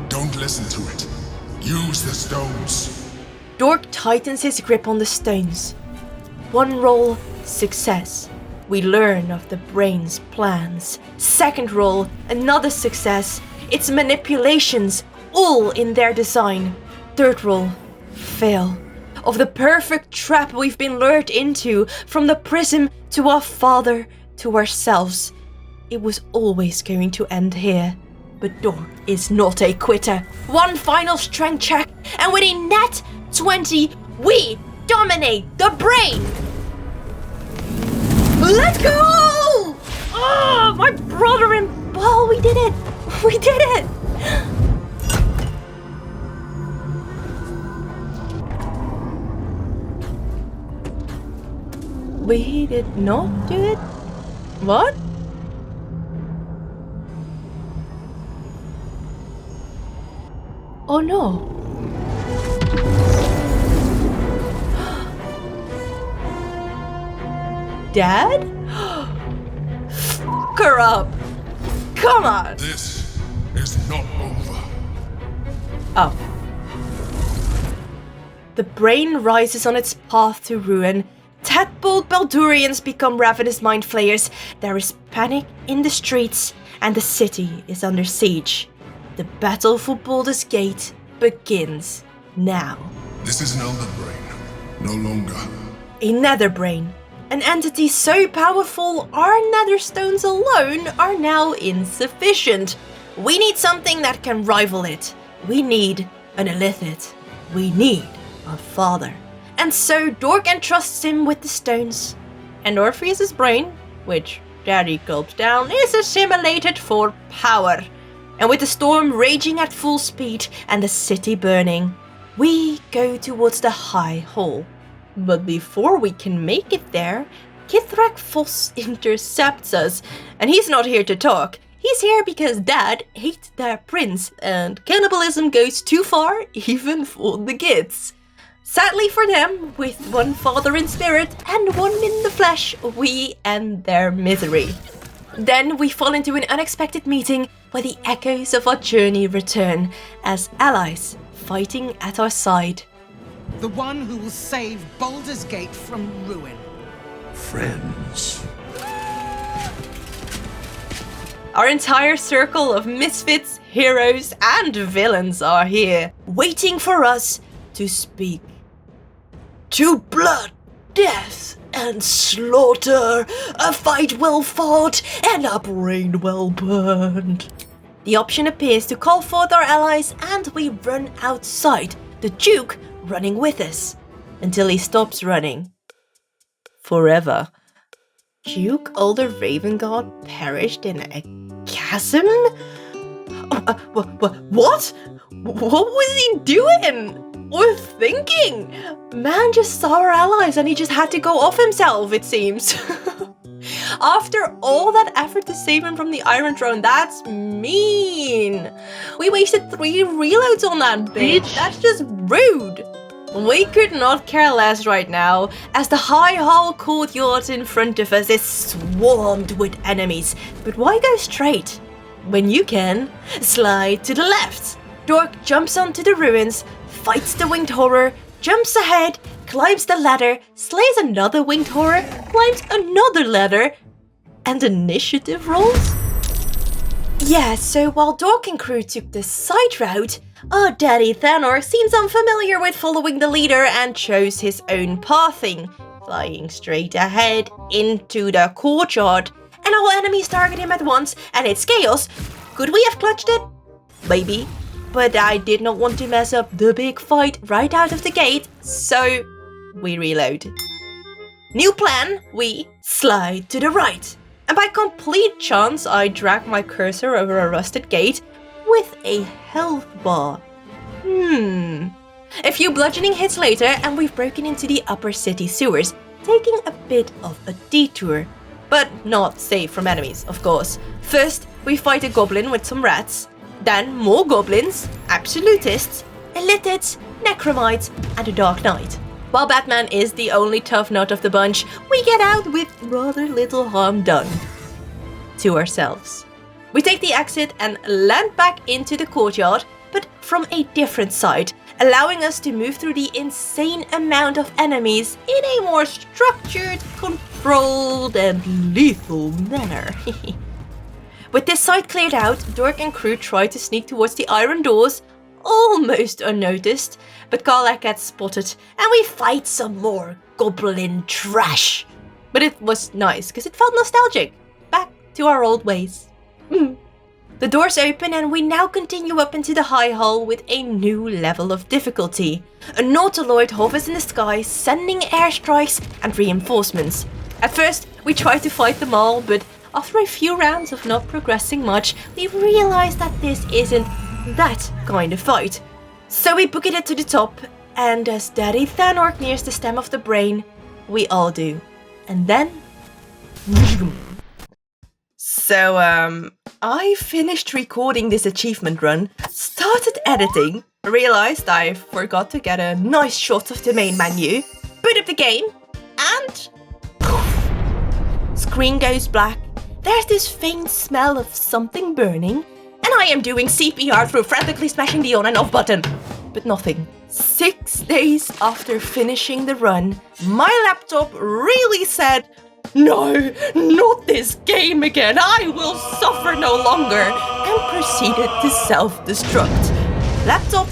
Don't listen to it. Use the stones. Dork tightens his grip on the stones. 1 roll, success. We learn of the brain's plans. 2nd roll, another success. Its manipulations, all in their design. 3rd roll, fail. Of the perfect trap we've been lured into, from the prism to our father, to ourselves. It was always going to end here. But Dork is not a quitter. 1 final strength check, and with a net 20, we dominate the brain! Let's go! Oh, my brother and Ball, we did it! We did it! We did not do it? What? Oh no. Dad? Fuck her up. Come on. This is not over. Oh. The brain rises on its path to ruin. Tadpole Baldurians become ravenous mind flayers. There is panic in the streets, and the city is under siege. The battle for Baldur's Gate begins now. This is an elder brain, no longer. A nether brain. An entity so powerful our nether stones alone are now insufficient. We need something that can rival it. We need an illithid. We need a father. And so Dork entrusts him with the stones. And Orpheus's brain, which Daddy gulps down, is assimilated for power. And with the storm raging at full speed and the city burning, we go towards the High Hall. But before we can make it there, Kithrak Foss intercepts us. And he's not here to talk. He's here because Dad hates their prince, and cannibalism goes too far, even for the kids. Sadly for them, with one father in spirit and one in the flesh, we end their misery. Then we fall into an unexpected meeting where the echoes of our journey return as allies fighting at our side. The one who will save Baldur's Gate from ruin. Friends. Our entire circle of misfits, heroes, and villains are here, waiting for us to speak. To blood, death, and slaughter, a fight well fought, and a brain well burned. The option appears to call forth our allies, and we run outside, the Duke running with us, until he stops running. Forever. Duke Older Ravengard perished in a chasm? What? What was he doing? Or thinking? Man just saw our allies and he just had to go off himself, it seems. After all that effort to save him from the Iron Throne, that's mean. We wasted 3 reloads on that bitch. That's just rude. We could not care less right now, as the high hall courtyard in front of us is swarmed with enemies. But why go straight when you can slide to the left? Dork jumps onto the ruins, fights the winged horror, jumps ahead, climbs the ladder, slays another winged horror, climbs another ladder, and initiative rolls? Yeah, so while Dork and crew took the side route, our daddy Thanor seems unfamiliar with following the leader and chose his own pathing, flying straight ahead into the courtyard, and all enemies target him at once, and it's chaos. Could we have clutched it? Maybe. But I did not want to mess up the big fight right out of the gate, so we reload. New plan, we slide to the right. And by complete chance, I drag my cursor over a rusted gate with a health bar. A few bludgeoning hits later and we've broken into the upper city sewers, taking a bit of a detour. But not safe from enemies, of course. First, we fight a goblin with some rats. Then more goblins, absolutists, illitids, necromites, and a dark knight. While Batman is the only tough nut of the bunch, we get out with rather little harm done to ourselves. We take the exit and land back into the courtyard, but from a different side, allowing us to move through the insane amount of enemies in a more structured, controlled, and lethal manner. With this side cleared out, Dork and crew try to sneak towards the iron doors, almost unnoticed, but Karlach gets spotted and we fight some more goblin trash. But it was nice because it felt nostalgic, back to our old ways. The doors open and we now continue up into the high hall with a new level of difficulty. A Nautiloid hovers in the sky, sending airstrikes and reinforcements. At first, we try to fight them all, but after a few rounds of not progressing much, we realize that this isn't that kind of fight. So we book it to the top, and as Daddy Thanor nears the stem of the brain, we all do. And then... So, I finished recording this achievement run, started editing, realized I forgot to get a nice shot of the main menu, boot up the game, and... Screen goes black. There's this faint smell of something burning, and I am doing CPR through frantically smashing the on and off button. But nothing. 6 days after finishing the run, my laptop really said, "No, not this game again, I will suffer no longer," and proceeded to self-destruct. Laptop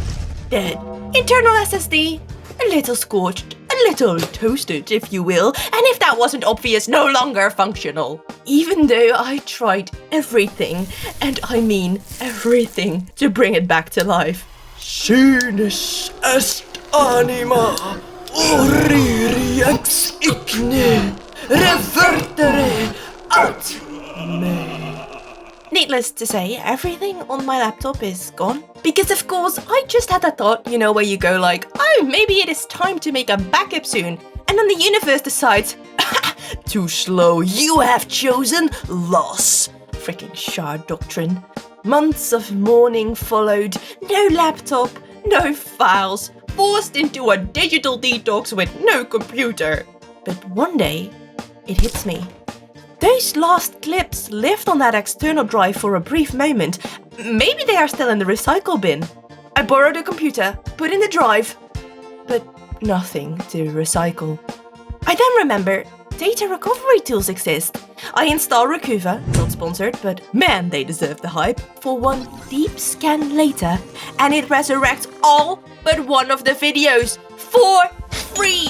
dead. Internal SSD a little scorched, a little toasted if you will, and if that wasn't obvious, no longer functional. Even though I tried everything, and I mean everything, to bring it back to life. Sinus est anima, oriri ex igne, revertere ad me. Needless to say, everything on my laptop is gone. Because of course, I just had that thought, you know, where you go like, oh, maybe it is time to make a backup soon. And then the universe decides, too slow, you have chosen loss. freaking Shard doctrine. Months of mourning followed, no laptop, no files, forced into a digital detox with no computer. But one day, it hits me. Those last clips lived on that external drive for a brief moment. Maybe they are still in the recycle bin. I borrowed a computer, put in the drive, but nothing to recycle. I then remember data recovery tools exist. I install Recuva, not sponsored, but man, they deserve the hype, for one deep scan later, and it resurrects all but one of the videos for free.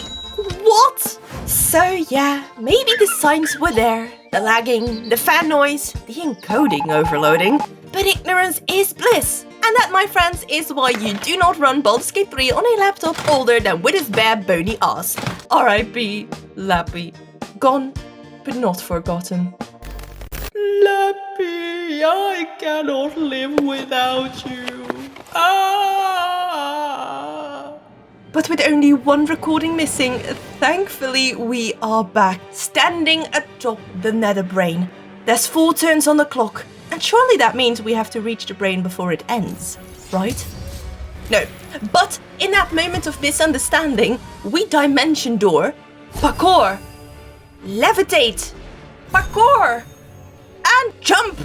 What? So yeah, maybe the signs were there. The lagging, the fan noise, the encoding overloading. But ignorance is bliss. And that, my friends, is why you do not run Baldur's Gate 3 on a laptop older than with his bare bony ass. R.I.P. Lappy. Gone, but not forgotten. Lappy, I cannot live without you. Ah! But with only one recording missing, thankfully we are back, standing atop the nether brain. There's 4 turns on the clock, and surely that means we have to reach the brain before it ends, right? No, but in that moment of misunderstanding, we dimension door, parkour, levitate, parkour, and jump,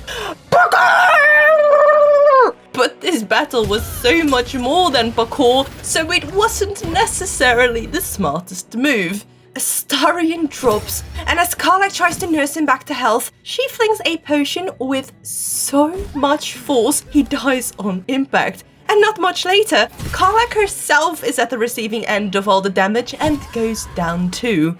parkour! But this battle was so much more than parkour, so it wasn't necessarily the smartest move. Astarion drops, and as Karlach tries to nurse him back to health, she flings a potion with so much force he dies on impact. And not much later, Karlach herself is at the receiving end of all the damage and goes down too.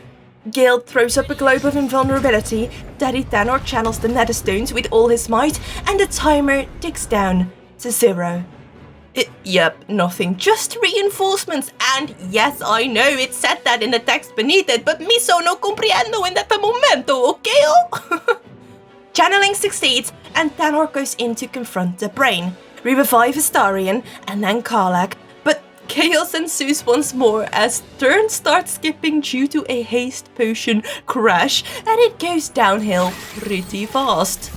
Gale throws up a globe of invulnerability, Daddy Thanor channels the netherstones with all his might, and the timer ticks down to 0. Yep, nothing, just reinforcements, and yes, I know it said that in the text beneath it, but mi sono compreendo in that momento, okay? Channeling succeeds, and Thanor goes in to confront the brain. We revive Astarion, and then Karlach, but chaos ensues once more as turns start skipping due to a haste potion crash, and it goes downhill pretty fast.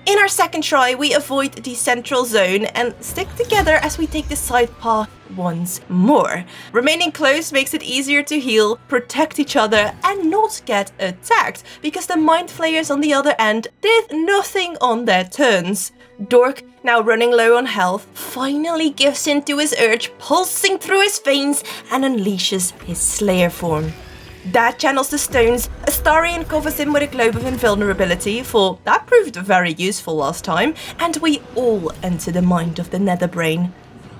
In our second try, we avoid the central zone and stick together as we take the side path once more. Remaining close makes it easier to heal, protect each other, and not get attacked, because the mind flayers on the other end did nothing on their turns. Dork, now running low on health, finally gives in to his urge pulsing through his veins and unleashes his Slayer form. Dad channels the stones, Astarion covers him with a globe of invulnerability, for that proved very useful last time, and we all enter the mind of the Netherbrain.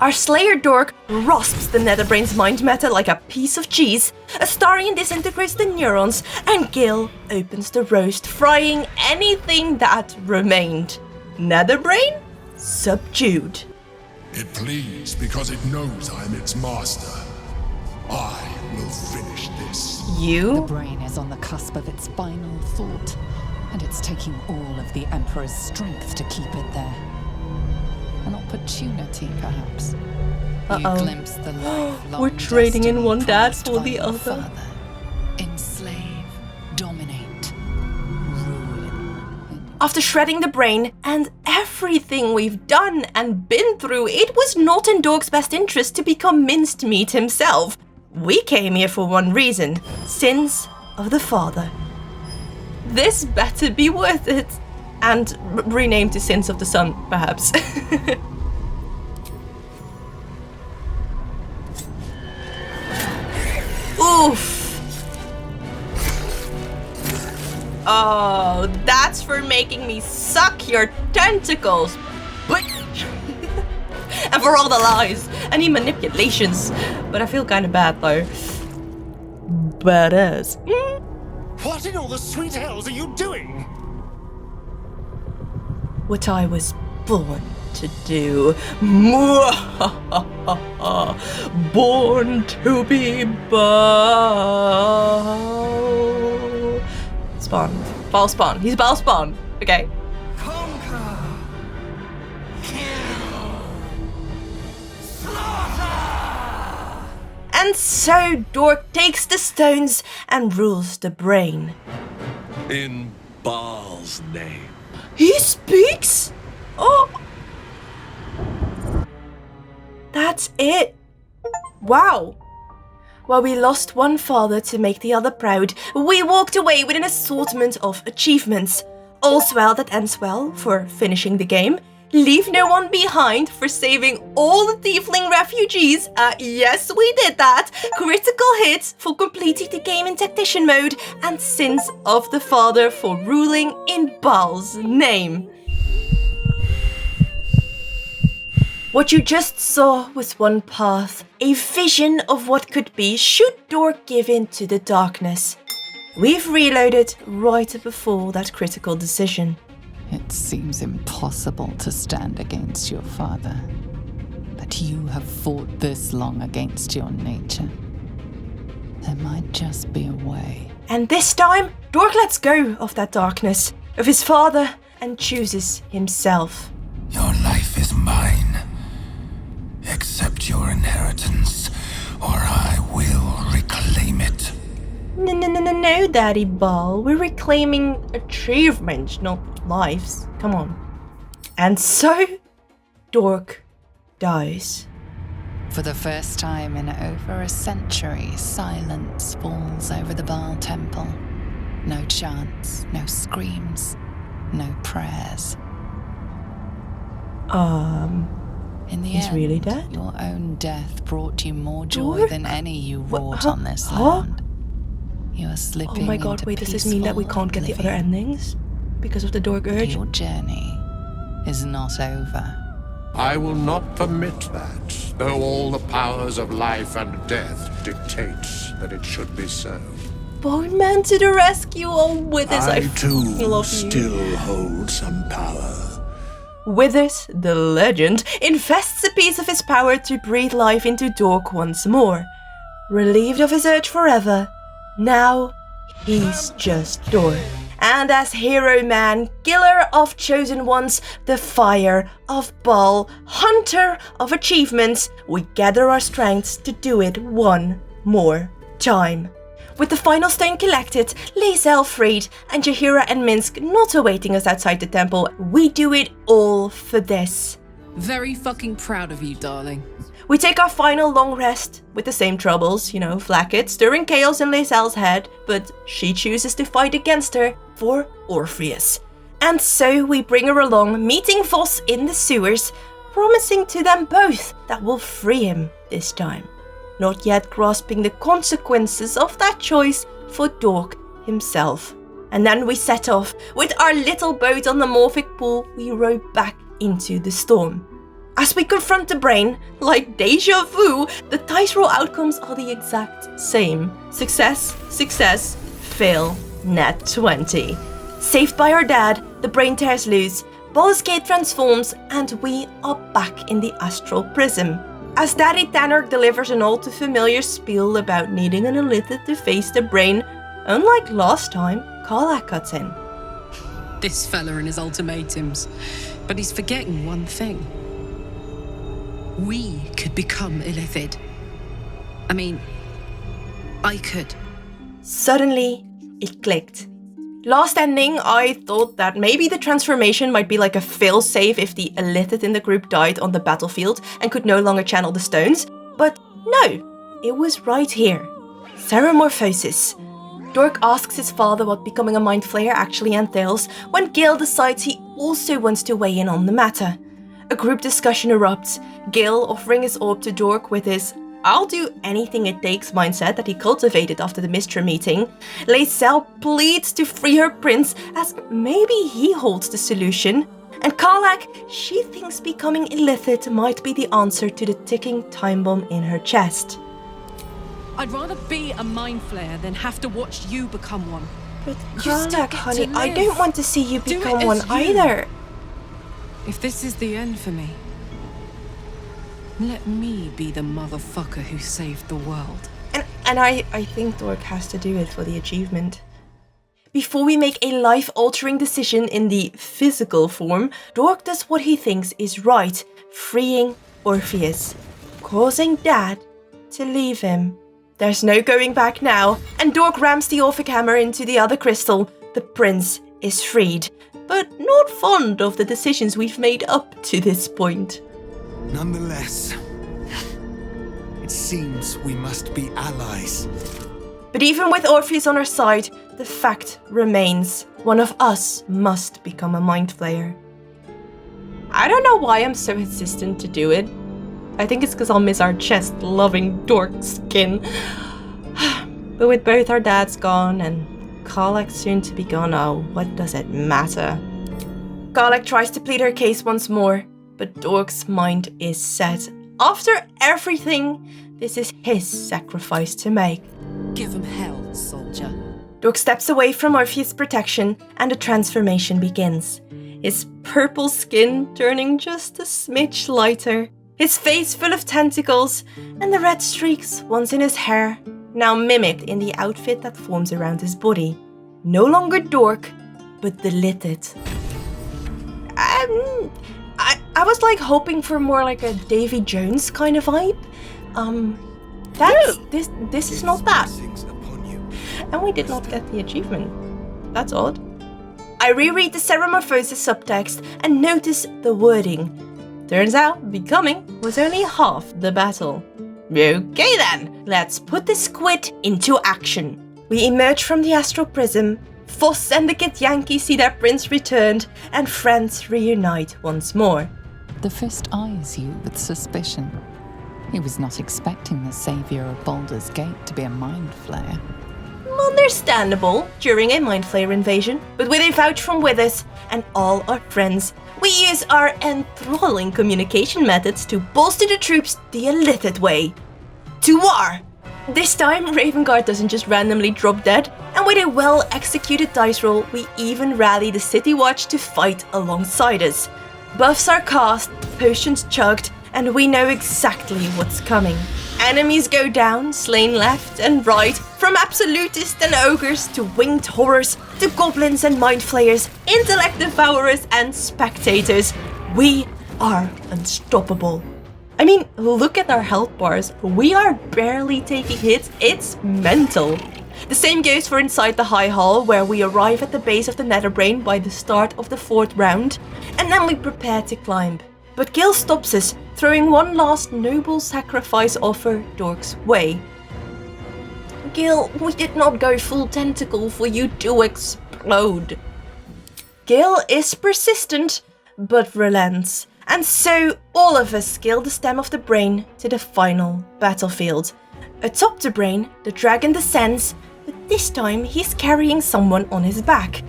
Our Slayer Dork rasps the Netherbrain's mind matter like a piece of cheese, Astarion disintegrates the neurons, and Gil opens the roast, frying anything that remained. Netherbrain? Subdued. It pleads because it knows I am its master. I will finish this. You? The brain is on the cusp of its final thought, and it's taking all of the Emperor's strength to keep it there. An opportunity, perhaps. You glimpse the lifelong We're trading in one dad promised for by the your other. father. Enslave, dominate, ruin. After shredding the brain and everything we've done and been through, it was not in Dork's best interest to become minced meat himself. We came here for one reason: sins of the father. This better be worth it. And renamed to Sins of the Son, perhaps. Oof. Oh, that's for making me suck your tentacles. But and for all the lies, any manipulations. But I feel kind of bad though. Badass. What in all the sweet hells are you doing? What I was born to do. Born to be Baal. Spawn. Baal Spawn. He's Baal Spawn. Okay. Conquer. Kill. Slaughter. And so Dork takes the stones and rules the brain. In Baal's name. He speaks? Oh! That's it. Wow. While we lost one father to make the other proud, we walked away with an assortment of achievements. All's well that ends well for finishing the game. Leave no one behind for saving all the tiefling refugees. Yes, we did that. Critical hits for completing the game in tactician mode. And Sins of the Father for ruling in Baal's name. What you just saw was one path, a vision of what could be should Dork give in to the darkness. We've reloaded right before that critical decision. It seems impossible to stand against your father, but you have fought this long against your nature. There might just be a way. And this time, Dork lets go of that darkness, of his father, and chooses himself. Your life is mine. Accept your inheritance, or I will reclaim it. No, Daddy Baal. We're reclaiming achievements, not lives. Come on. And so, Dork dies. For the first time in over a century, silence falls over the Baal temple. No chants, no screams, no prayers. In the he's end, really dead? Your own death brought you more joy Dork? than any you wrought on this land. You are slipping Oh my god, into wait, does this mean that we can't get the other endings? Because of the Dork urge? Your journey is not over. I will not permit that, though all the powers of life and death dictate that it should be so. Bone Man to the rescue! Oh, Withers, I too love you. still hold some power. Withers, the legend, invests a piece of his power to breathe life into Dork once more. Relieved of his urge forever, now he's just Dork. And as hero man, killer of chosen ones, defier of Baal, hunter of achievements, we gather our strengths to do it one more time. With the final stone collected, Lae'zel freed, and Jaheira and Minsk not awaiting us outside the temple, we do it all for this. Very fucking proud of you, darling. We take our final long rest with the same troubles, Flacket stirring chaos in Lae'zel's head, but she chooses to fight against her for Orpheus. And so we bring her along, meeting Voss in the sewers, promising to them both that we'll free him this time. Not yet grasping the consequences of that choice for Dork himself. And then we set off. With our little boat on the Morphic pool, we row back into the storm. As we confront the brain, like deja vu, the dice roll outcomes are the exact same. Success, success, fail, nat 20. Saved by our dad, the brain tears loose, Baldur's Gate transforms, and we are back in the astral prism. As Daddy Tanark delivers an all too familiar spiel about needing an illithid to face the brain, unlike last time, Karlach cuts in. This fella and his ultimatums. But he's forgetting one thing. We could become illithid. I mean, I could. Suddenly, it clicked. Last ending, I thought that maybe the transformation might be like a failsafe if the illithid in the group died on the battlefield and could no longer channel the stones. But no, it was right here. Ceramorphosis. Dork asks his father what becoming a mind flayer actually entails when Gil decides he also wants to weigh in on the matter. A group discussion erupts, Gil offering his orb to Dork with his "I'll do anything it takes" mindset that he cultivated after the Mystra meeting. Lae'zel pleads to free her prince as maybe he holds the solution. And Karlach, she thinks becoming illithid might be the answer to the ticking time bomb in her chest. I'd rather be a mind flayer than have to watch you become one. But You still Karlach, get honey, to I live. don't want to see you Do it become as one you. either. If this is the end for me, let me be the motherfucker who saved the world. And I think Dork has to do it for the achievement. Before we make a life-altering decision in the physical form, Dork does what he thinks is right, freeing Orpheus, causing Dad to leave him. There's no going back now, and Dork rams the Orphic hammer into the other crystal. The prince is freed, but not fond of the decisions we've made up to this point. Nonetheless, it seems we must be allies. But even with Orpheus on our side, the fact remains. One of us must become a mind flayer. I don't know why I'm so insistent to do it. I think it's because I'll miss our chest-loving dork skin. But with both our dads gone and Karlach soon to be gone, oh, what does it matter? Karlach tries to plead her case once more, but Dork's mind is set. After everything, this is his sacrifice to make. Give him hell, soldier. Dork steps away from Orpheus' protection and the transformation begins. His purple skin turning just a smidge lighter, his face full of tentacles, and the red streaks once in his hair, now mimicked in the outfit that forms around his body. No longer Dork, but deleted. I was like hoping for more like a Davy Jones kind of vibe. This is not that. And we did not get the achievement. That's odd. I reread the Ceramorphosis subtext and notice the wording. Turns out, becoming was only half the battle. Okay then, let's put the squid into action. We emerge from the astral prism, Voss and the Githyanki see their prince returned, and friends reunite once more. The Fist eyes you with suspicion. He was not expecting the savior of Baldur's Gate to be a mind flayer. Understandable during a mind flayer invasion, but with a vouch from Withers and all our friends, we use our enthralling communication methods to bolster the troops the illithid way. To war! This time, Ravengard doesn't just randomly drop dead, and with a well-executed dice roll, we even rally the City Watch to fight alongside us. Buffs are cast, potions chugged, and we know exactly what's coming. Enemies go down, slain left and right, from absolutists and ogres to winged horrors, to goblins and mind flayers, intellect devourers and spectators. We are unstoppable. I mean, look at our health bars. We are barely taking hits. It's mental. The same goes for inside the High Hall, where we arrive at the base of the Netherbrain by the start of the 4th round, and then we prepare to climb. But Gil stops us, throwing one last noble sacrifice offer Dork's way. Gil, we did not go full tentacle for you to explode. Gil is persistent, but relents. And so all of us scale the stem of the brain to the final battlefield. Atop the brain, the dragon descends, but this time he's carrying someone on his back.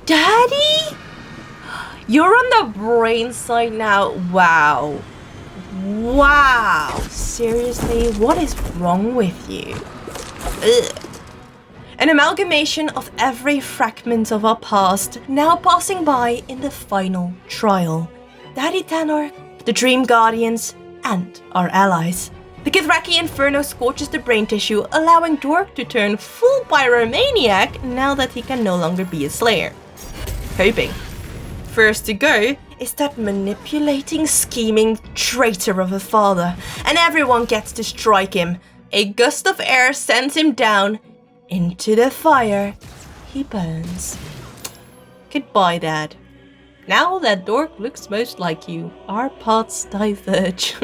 Daddy? You're on the brain side now. Wow. Wow. Seriously, what is wrong with you? Ugh. An amalgamation of every fragment of our past, now passing by in the final trial. Daddy Tanor, the Dream Guardians, and our allies. The Githyanki Inferno scorches the brain tissue, allowing Dork to turn full pyromaniac now that he can no longer be a slayer. Hoping. First to go is that manipulating, scheming traitor of a father, and everyone gets to strike him. A gust of air sends him down into the fire. He burns. Goodbye, Dad. Now that Dork looks most like you, our paths diverge.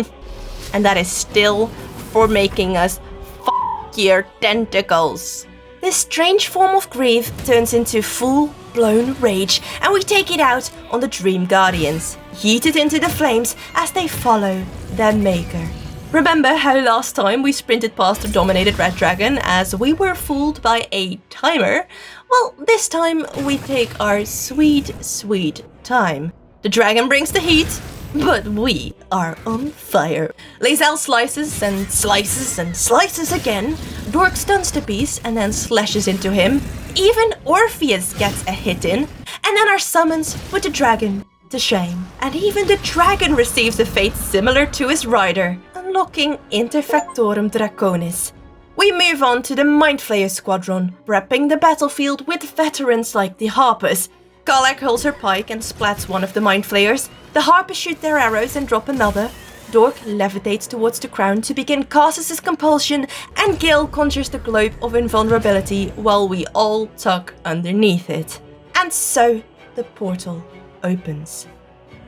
And that is still for making us f*** your tentacles. This strange form of grief turns into full-blown rage, and we take it out on the Dream Guardians, heated into the flames as they follow their maker. Remember how last time we sprinted past the dominated red dragon as we were fooled by a timer? Well, this time we take our sweet, sweet time. The dragon brings the heat, but we are on fire. Lae'zel slices and slices and slices again. Dork stuns the beast and then slashes into him. Even Orpheus gets a hit in, and then our summons put the dragon to shame. And even the dragon receives a fate similar to his rider, unlocking Interfectorum Draconis. We move on to the Mind Flayer Squadron, prepping the battlefield with veterans like the Harpers. Karlach holds her pike and splats one of the Mind Flayers. The Harpers shoot their arrows and drop another. Dork levitates towards the crown to begin Casus' compulsion, and Gale conjures the globe of invulnerability while we all tuck underneath it. And so the portal opens.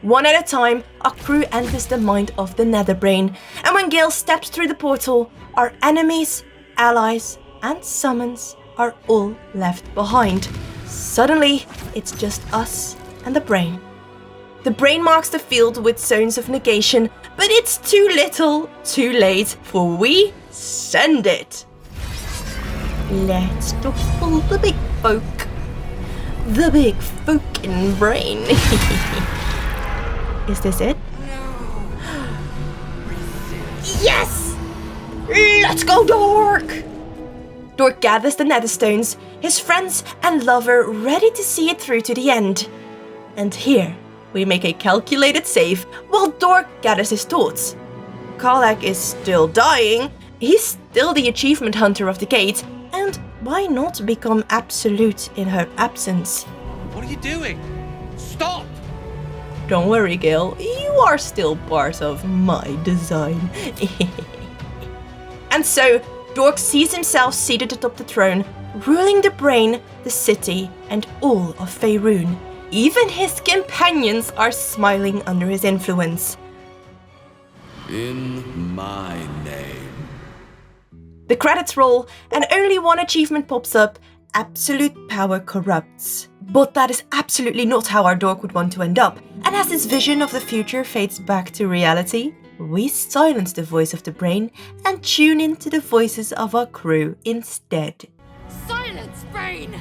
One at a time, our crew enters the mind of the Netherbrain, and when Gale steps through the portal, our enemies, allies, and summons are all left behind. Suddenly, it's just us and the brain. The brain marks the field with zones of negation, but it's too little, too late, for we send it. Let's topple the big folk. The big fucking brain. Is this it? Yes! Let's go, Dork! Dork gathers the Netherstones, his friends and lover ready to see it through to the end. And here, we make a calculated save while Dork gathers his thoughts. Karlach is still dying, he's still the achievement hunter of the gate, and why not become absolute in her absence? What are you doing? Stop! Don't worry, Gale, you are still part of my design. And so, Dork sees himself seated atop the throne, ruling the brain, the city, and all of Faerun. Even his companions are smiling under his influence. In my name. The credits roll, and only one achievement pops up: Absolute Power Corrupts. But that is absolutely not how our Dork would want to end up, and as his vision of the future fades back to reality, we silence the voice of the brain and tune into the voices of our crew instead. Silence, brain!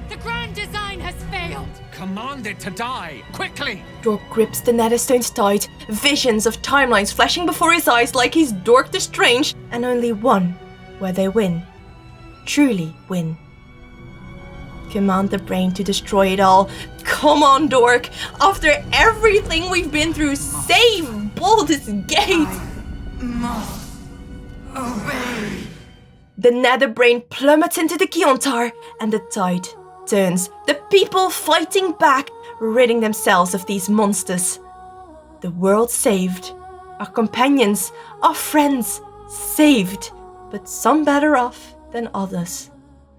The grand design has failed! Command it to die, quickly! Dork grips the Netherstones tight, visions of timelines flashing before his eyes like he's Dork the Strange, and only one where they win. Truly win. Command the brain to destroy it all. Come on, Dork! After everything we've been through, save Baldur's Gate! Must obey. The Netherbrain plummets into the Kiontar, and the tide turns. The people fighting back, ridding themselves of these monsters. The world saved. Our companions, our friends, saved. But some better off than others.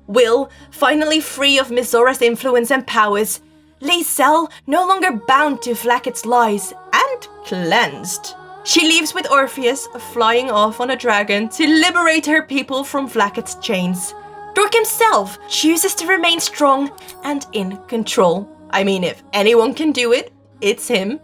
Will, finally free of Mizora's influence and powers. Lae'zel, no longer bound to Vlaakith's lies, and cleansed. She leaves with Orpheus, flying off on a dragon to liberate her people from Vlaakith's chains. Dork himself chooses to remain strong and in control. I mean, if anyone can do it, it's him.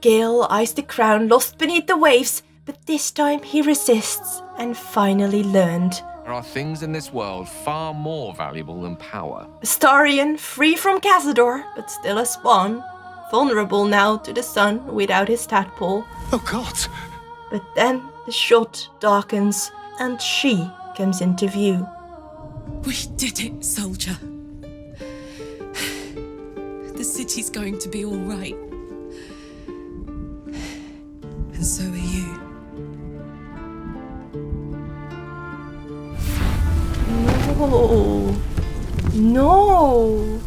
Gale eyes the crown lost beneath the waves, but this time he resists and finally learned. There are things in this world far more valuable than power. Astarion, free from Cazador, but still a spawn. Vulnerable now to the sun without his tadpole. Oh God! But then the shot darkens and she comes into view. We did it, soldier. The city's going to be all right. And so are you. No. No.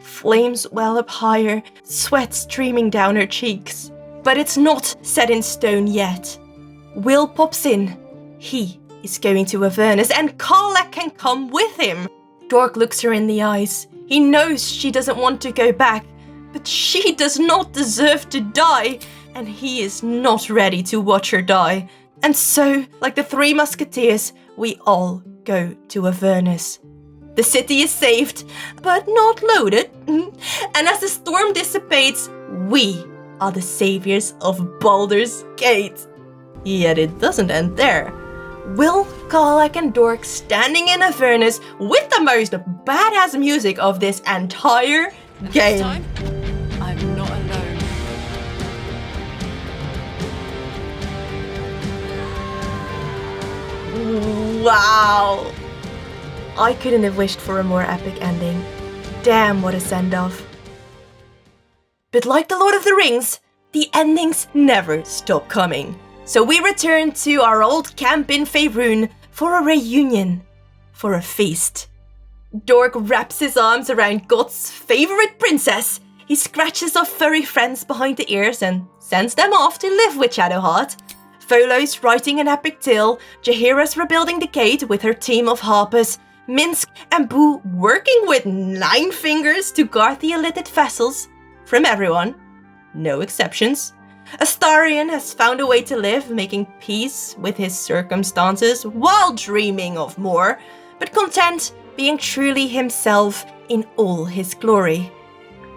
Flames well up higher, sweat streaming down her cheeks. But it's not set in stone yet. Will pops in. He is going to Avernus, and Karlach can come with him. Dork looks her in the eyes. He knows she doesn't want to go back, but she does not deserve to die, and he is not ready to watch her die. And so, like the Three Musketeers, we all go to Avernus. The city is saved, but not loaded. And as the storm dissipates, we are the saviors of Baldur's Gate. Yet it doesn't end there. Will, Karlach and Dork standing in Avernus with the most badass music of this entire game. This time, I'm not alone. Wow. I couldn't have wished for a more epic ending. Damn, what a send-off. But like the Lord of the Rings, the endings never stop coming. So we return to our old camp in Faerun for a reunion, for a feast. Dork wraps his arms around God's favorite princess. He scratches our furry friends behind the ears and sends them off to live with Shadowheart. Folo's writing an epic tale, Jaheira's rebuilding the gate with her team of harpers, Minsk and Boo working with 9 fingers to guard the illicit vessels. From everyone, no exceptions. Astarion has found a way to live, making peace with his circumstances while dreaming of more, but content being truly himself in all his glory.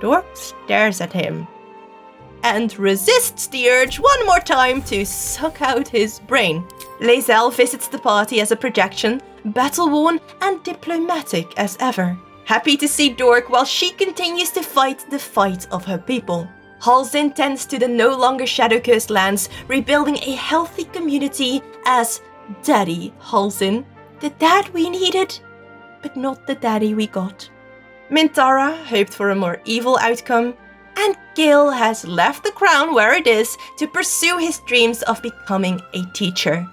Dork stares at him and resists the urge one more time to suck out his brain. Lae'zel visits the party as a projection, battle-worn and diplomatic as ever. Happy to see Dork while she continues to fight the fight of her people. Halsin tends to the no longer shadow-cursed lands, rebuilding a healthy community as Daddy Halsin. The dad we needed, but not the daddy we got. Mintara hoped for a more evil outcome, and Gil has left the crown where it is to pursue his dreams of becoming a teacher.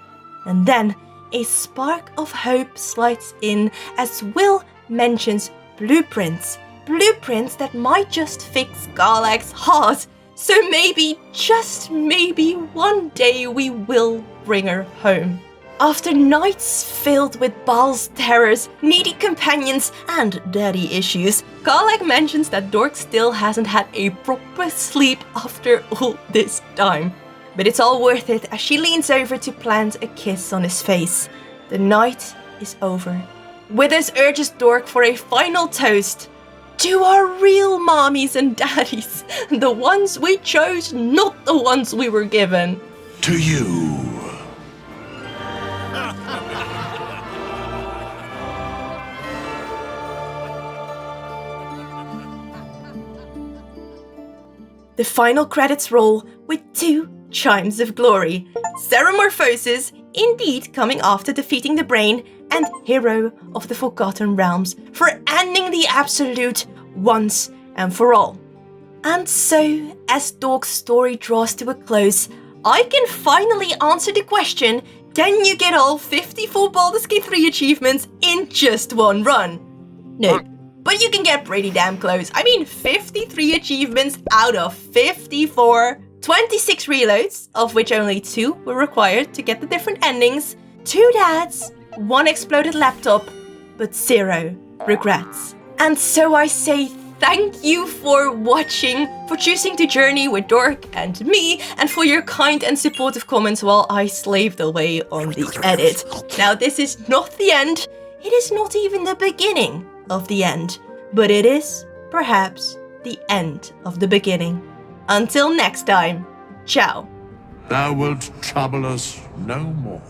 And then a spark of hope slides in as Will mentions blueprints. Blueprints that might just fix Garlag's heart. So maybe, just maybe, one day we will bring her home. After nights filled with Baal's terrors, needy companions, and daddy issues, Garlag mentions that Dork still hasn't had a proper sleep after all this time. But it's all worth it as she leans over to plant a kiss on his face. The night is over. Withers urges Dork for a final toast. To our real mommies and daddies, the ones we chose, not the ones we were given. To you. The final credits roll with 2 chimes of glory. Ceramorphosis, indeed coming after defeating the brain, and Hero of the Forgotten Realms for ending the Absolute once and for all. And so, as Dork's story draws to a close, I can finally answer the question, can you get all 54 Baldur's Gate 3 achievements in just one run? No, but you can get pretty damn close. I mean, 53 achievements out of 54, 26 reloads, of which only 2 were required to get the different endings, 2 dads, 1 exploded laptop, but 0 regrets. And so I say thank you for watching, for choosing to journey with Dork and me, and for your kind and supportive comments while I slaved away on the edit. Now, this is not the end. It is not even the beginning of the end, but it is, perhaps, the end of the beginning. Until next time, ciao. Thou wilt trouble us no more.